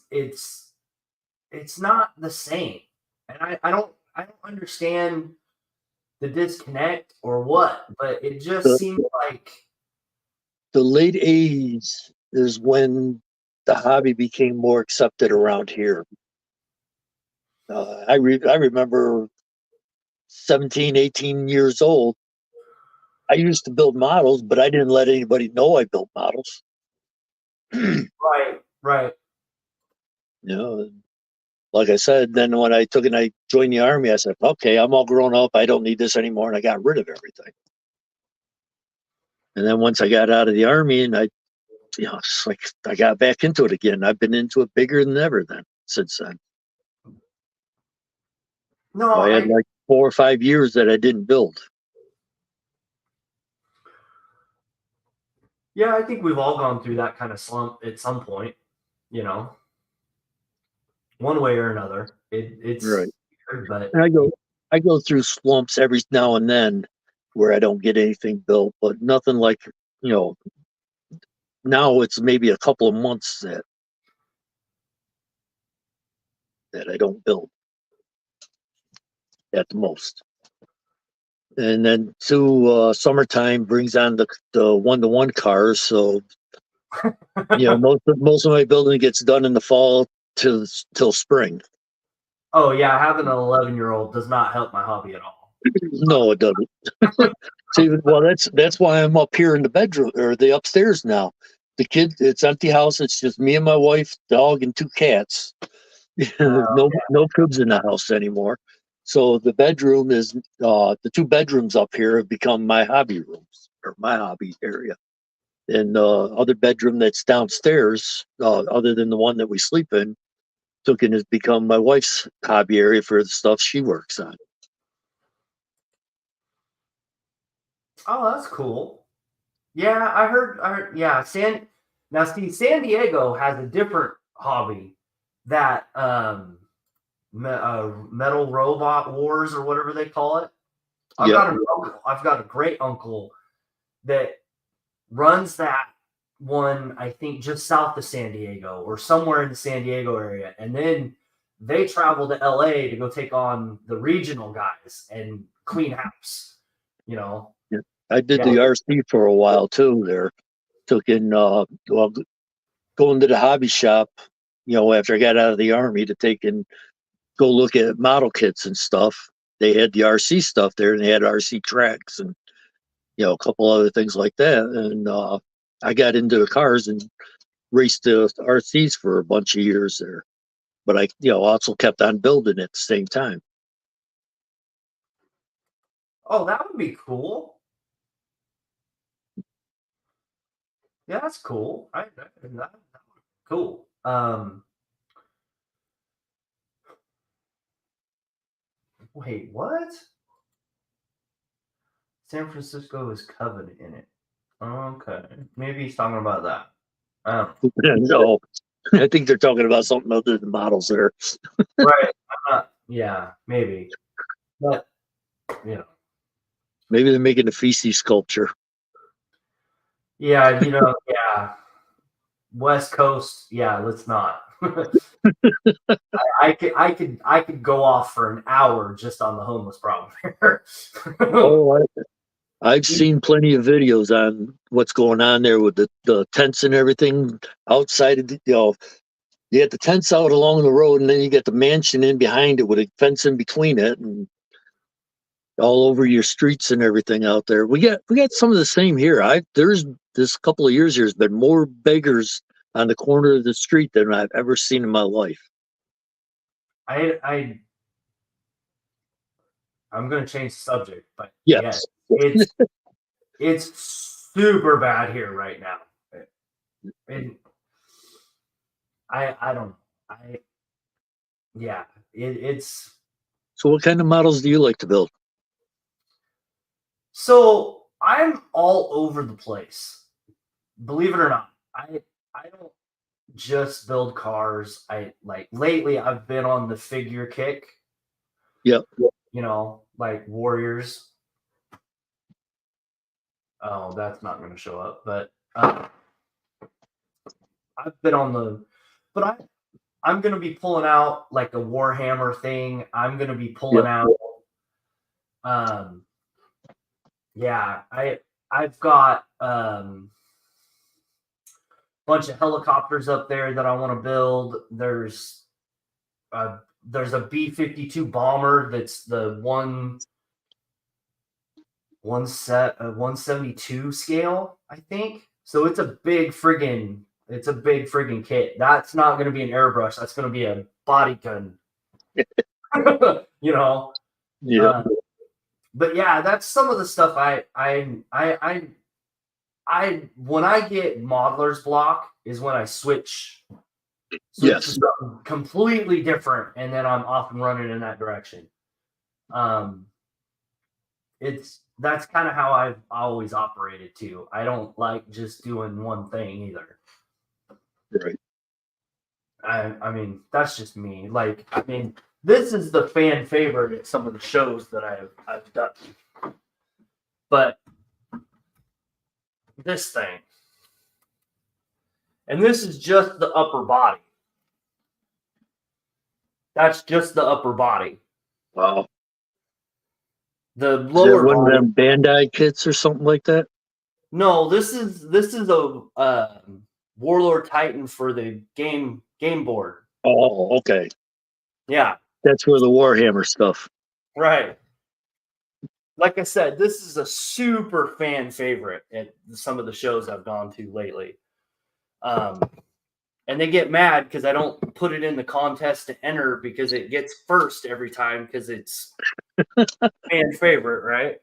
not the same. And I don't understand the disconnect or what, but it just The, seems like the late 80s is when the hobby became more accepted around here. I remember 17, 18 years old. I used to build models, but I didn't let anybody know I built models. right. You know, like I said, then when I joined the army, I said, okay, I'm all grown up. I don't need this anymore. And I got rid of everything. And then once I got out of the army and it's like I got back into it again. I've been into it bigger than ever then. since then. No, I had like 4 or 5 years that I didn't build. yeah, I think we've all gone through that kind of slump at some point, you know, one way or another. It's Right. weird, but And I go through slumps every now and then where I don't get anything built, but nothing like, you know, now it's maybe a couple of months that I don't build at the most. And then summertime brings on the one-to-one cars. So, you know, most of my building gets done in the fall till spring. oh yeah, having an 11-year-old does not help my hobby at all. No, it doesn't. See, well, that's why I'm up here in the bedroom or the upstairs now. The kid, it's empty house. It's just me and my wife, dog, and 2 cats. No kids in the house anymore. So the bedroom is the 2 bedrooms up here have become my hobby rooms or my hobby area. And other bedroom that's downstairs, other than the one that we sleep in, has become my wife's hobby area for the stuff she works on. Oh, that's cool. Yeah, I heard. Yeah, Now, see, San Diego has a different hobby that metal robot wars or whatever they call it. Yeah. I've got a great uncle that runs that one. I think just south of San Diego or somewhere in the San Diego area, and then they travel to LA to go take on the regional guys and clean house. You know. Yeah. I did Yeah. the RC for a while too. There, going to the hobby shop, you know, after I got out of the army to take and go look at model kits and stuff. They had the RC stuff there, and they had RC tracks and, you know, a couple other things like that. And I got into the cars and raced the RCs for a bunch of years there. But I, you know, also kept on building at the same time. Oh, that would be cool. Yeah, that's cool. Cool. Wait, what? San Francisco is covered in it. Okay, maybe he's talking about that. No, I think they're talking about something other than models there. Right. Yeah, maybe. But you know. Maybe they're making a feces sculpture. Yeah, yeah. West Coast, yeah, let's not. I could go off for an hour just on the homeless problem here. Oh, I've seen plenty of videos on what's going on there with the tents and everything outside of you know, you get the tents out along the road, and then you get the mansion in behind it with a fence in between it, and all over your streets and everything out there. We got some of the same here. There's this couple of years here has been more beggars on the corner of the street than I've ever seen in my life. I'm going to change the subject, but Yes. it's super bad here right now. And I don't it's So what kind of models do you like to build? so I'm all over the place. Believe it or not. I don't just build cars. I like lately I've been on the figure kick. Yep. You know, like Warriors. Oh, that's not going to show up, but I've been on but I'm going to be pulling out like a Warhammer thing. I'm going to be pulling out yeah, I've got bunch of helicopters up there that I want to build. There's a B-52 bomber that's the 172 scale, I think. So it's a big friggin' kit. That's not going to be an airbrush. That's going to be a body gun. You know. Yeah. But yeah, that's some of the stuff I when I get modeler's block is when I switch switch Yes. to something completely different, and then I'm off and running in that direction. That's kind of how I've always operated too. I don't like just doing one thing either. Right. I mean, that's just me. Like, I mean, this is the fan favorite at some of the shows that I've done. But this thing, and this is just the upper body. That's just the upper body. Wow. The Is that lower one of body. them Bandai kits or something like that? No, this is a Warlord Titan for the game board. Oh, okay. Yeah, That's where the Warhammer stuff. right. Like I said, this is a super fan favorite at some of the shows I've gone to lately. And they get mad because I don't put it in the contest to enter because it gets first every time because it's fan favorite, right?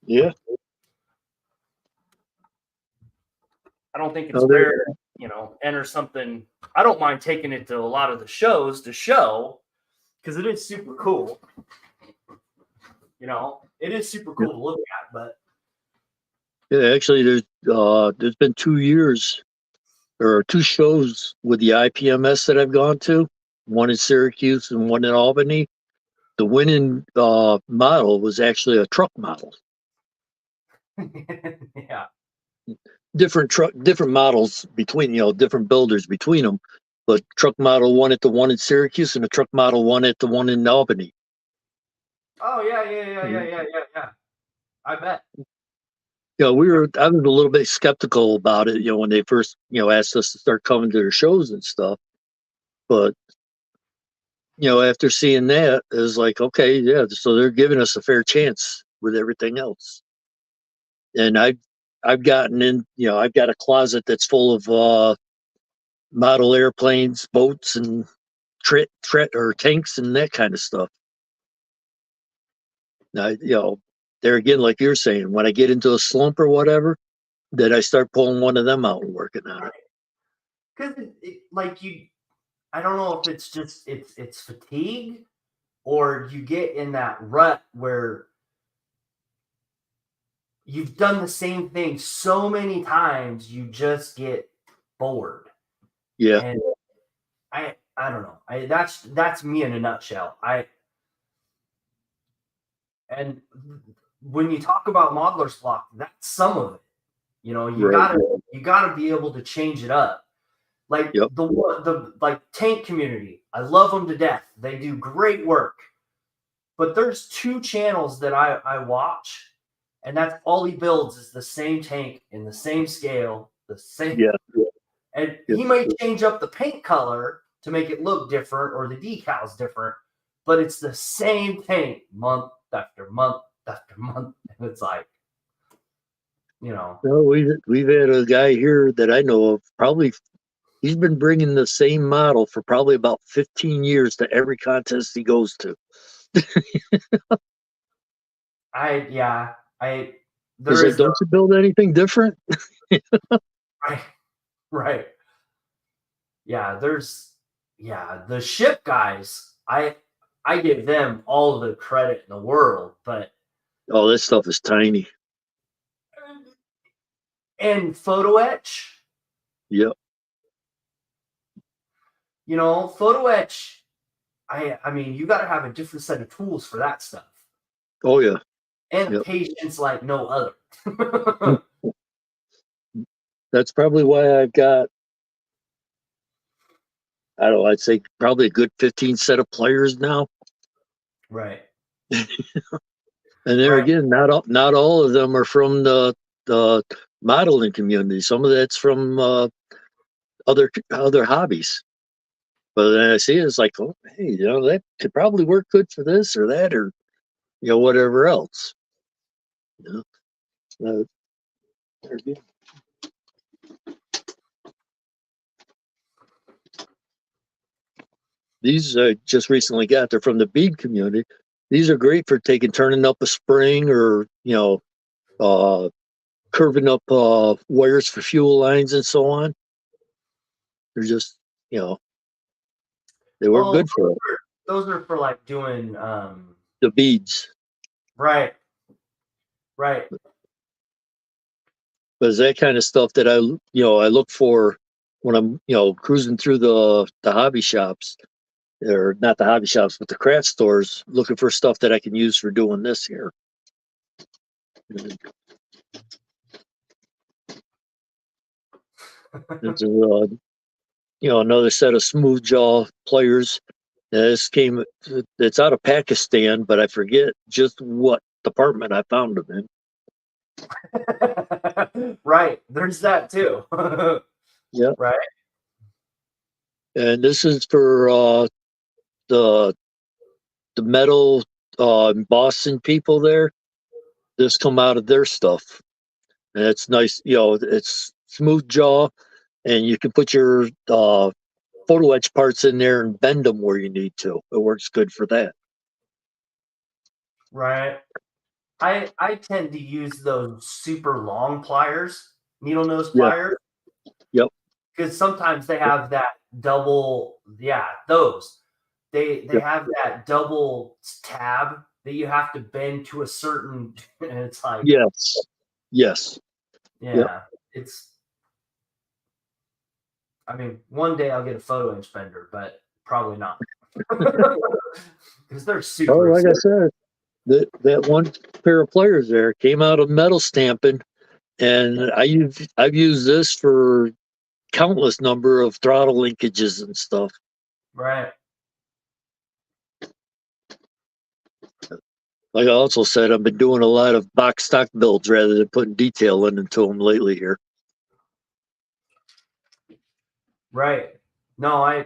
Yeah. I don't think it's fair to, enter something. I don't mind taking it to a lot of the shows to show because it is super cool. It is super cool to look at, but Yeah, actually, there's been 2 years or 2 shows with the IPMS that I've gone to, one in Syracuse and one in Albany. The winning model was actually a truck model. yeah. Different models between, different builders between them. But truck model won at the one in Syracuse and the truck model won at the one in Albany. Oh yeah. I bet. I was a little bit skeptical about it, when they first, asked us to start coming to their shows and stuff. But, after seeing that, it was like, okay, yeah, so they're giving us a fair chance with everything else. And I've gotten in, I've got a closet that's full of model airplanes, boats, and or tanks and that kind of stuff. Now, there again, like you're saying, when I get into a slump or whatever, then I start pulling one of them out and working on it. Because I don't know if it's just it's fatigue or you get in that rut where you've done the same thing so many times you just get bored. Yeah. And I don't know. That's me in a nutshell. And when you talk about modeler's block, that's some of it. You gotta be able to change it up. Like Yep. the tank community, I love them to death. They do great work. But there's 2 channels that I watch, and that's all he builds is the same tank in the same scale, the same. Yeah. And he might change up the paint color to make it look different or the decals different, but it's the same tank month after month after month. And it's like, No, we've had a guy here that I know of, probably he's been bringing the same model for probably about 15 years to every contest he goes to. Don't you build anything different? Right. Yeah, the ship guys, I give them all the credit in the world, but oh, this stuff is tiny. And photo etch. Yep. Photo etch, I mean, you got to have a different set of tools for that stuff. Oh yeah. And patience like no other. That's probably why I've got, I don't know, I'd say probably a good 15 set of players now. Right. And there again, not all of them are from the modeling community. Some of that's from other hobbies. But then I see it, it's like, oh, hey, that could probably work good for this or that or whatever else. These I just recently got. They're from the bead community. These are great for turning up a spring or curving up wires for fuel lines and so on. They're just They work good for it. Those are for like doing The beads. Right. But it's that kind of stuff that I look for when I'm, cruising through the hobby shops, or not the hobby shops, but the craft stores, looking for stuff that I can use for doing this here. It's another set of smooth jaw pliers. It's out of Pakistan, but I forget just what department I found them in. Right. There's that too. Yeah. Right. And this is for the metal embossing people there. This come out of their stuff. And it's nice, it's smooth jaw, and you can put your photo etch parts in there and bend them where you need to. It works good for that. Right. I tend to use those super long pliers, needle nose pliers. Yep. Because sometimes they have that double, those. They have that double tab that you have to bend to a certain, and it's like, yes. Yeah. Yep. I mean, one day I'll get a photo etch bender, but probably not. Because they're super like I said, that one pair of pliers there came out of metal stamping, and I've used this for countless number of throttle linkages and stuff. Right. Like I also said, I've been doing a lot of box stock builds rather than putting detail into them lately here. Right. No,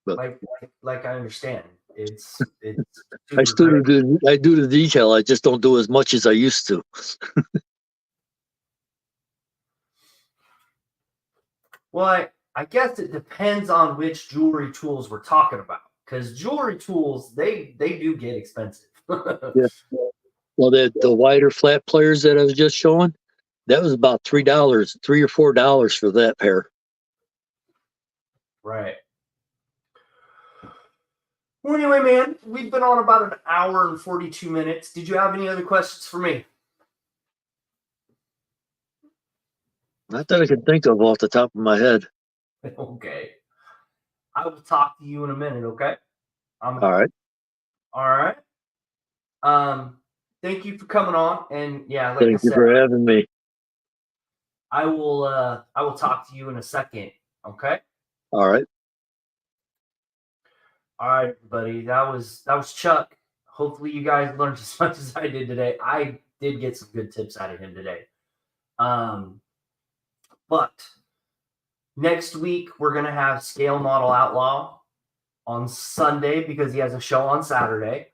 But like I understand. It's I do the detail. I just don't do as much as I used to. Well, I guess it depends on which jewelry tools we're talking about, because jewelry tools they do get expensive. Yeah. Well, the wider flat pliers that I was just showing, that was about $3 or $4 for that pair. Right. Well, anyway, man, we've been on about an hour and 42 minutes. Did you have any other questions for me? Not that I can think of off the top of my head. Okay. I will talk to you in a minute, okay? All right. All right. Thank you for coming on, and like Thank you for having me. I will talk to you in a second, okay? All right. All right, buddy. That was Chuck. Hopefully you guys learned as much as I did today. I did get some good tips out of him today. But next week we're gonna have Scale Model Outlaw on Sunday because he has a show on Saturday.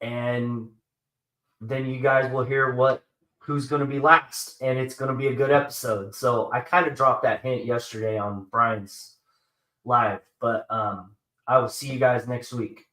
And then you guys will hear who's going to be last, and it's going to be a good episode. So I kind of dropped that hint yesterday on Brian's live, but I will see you guys next week.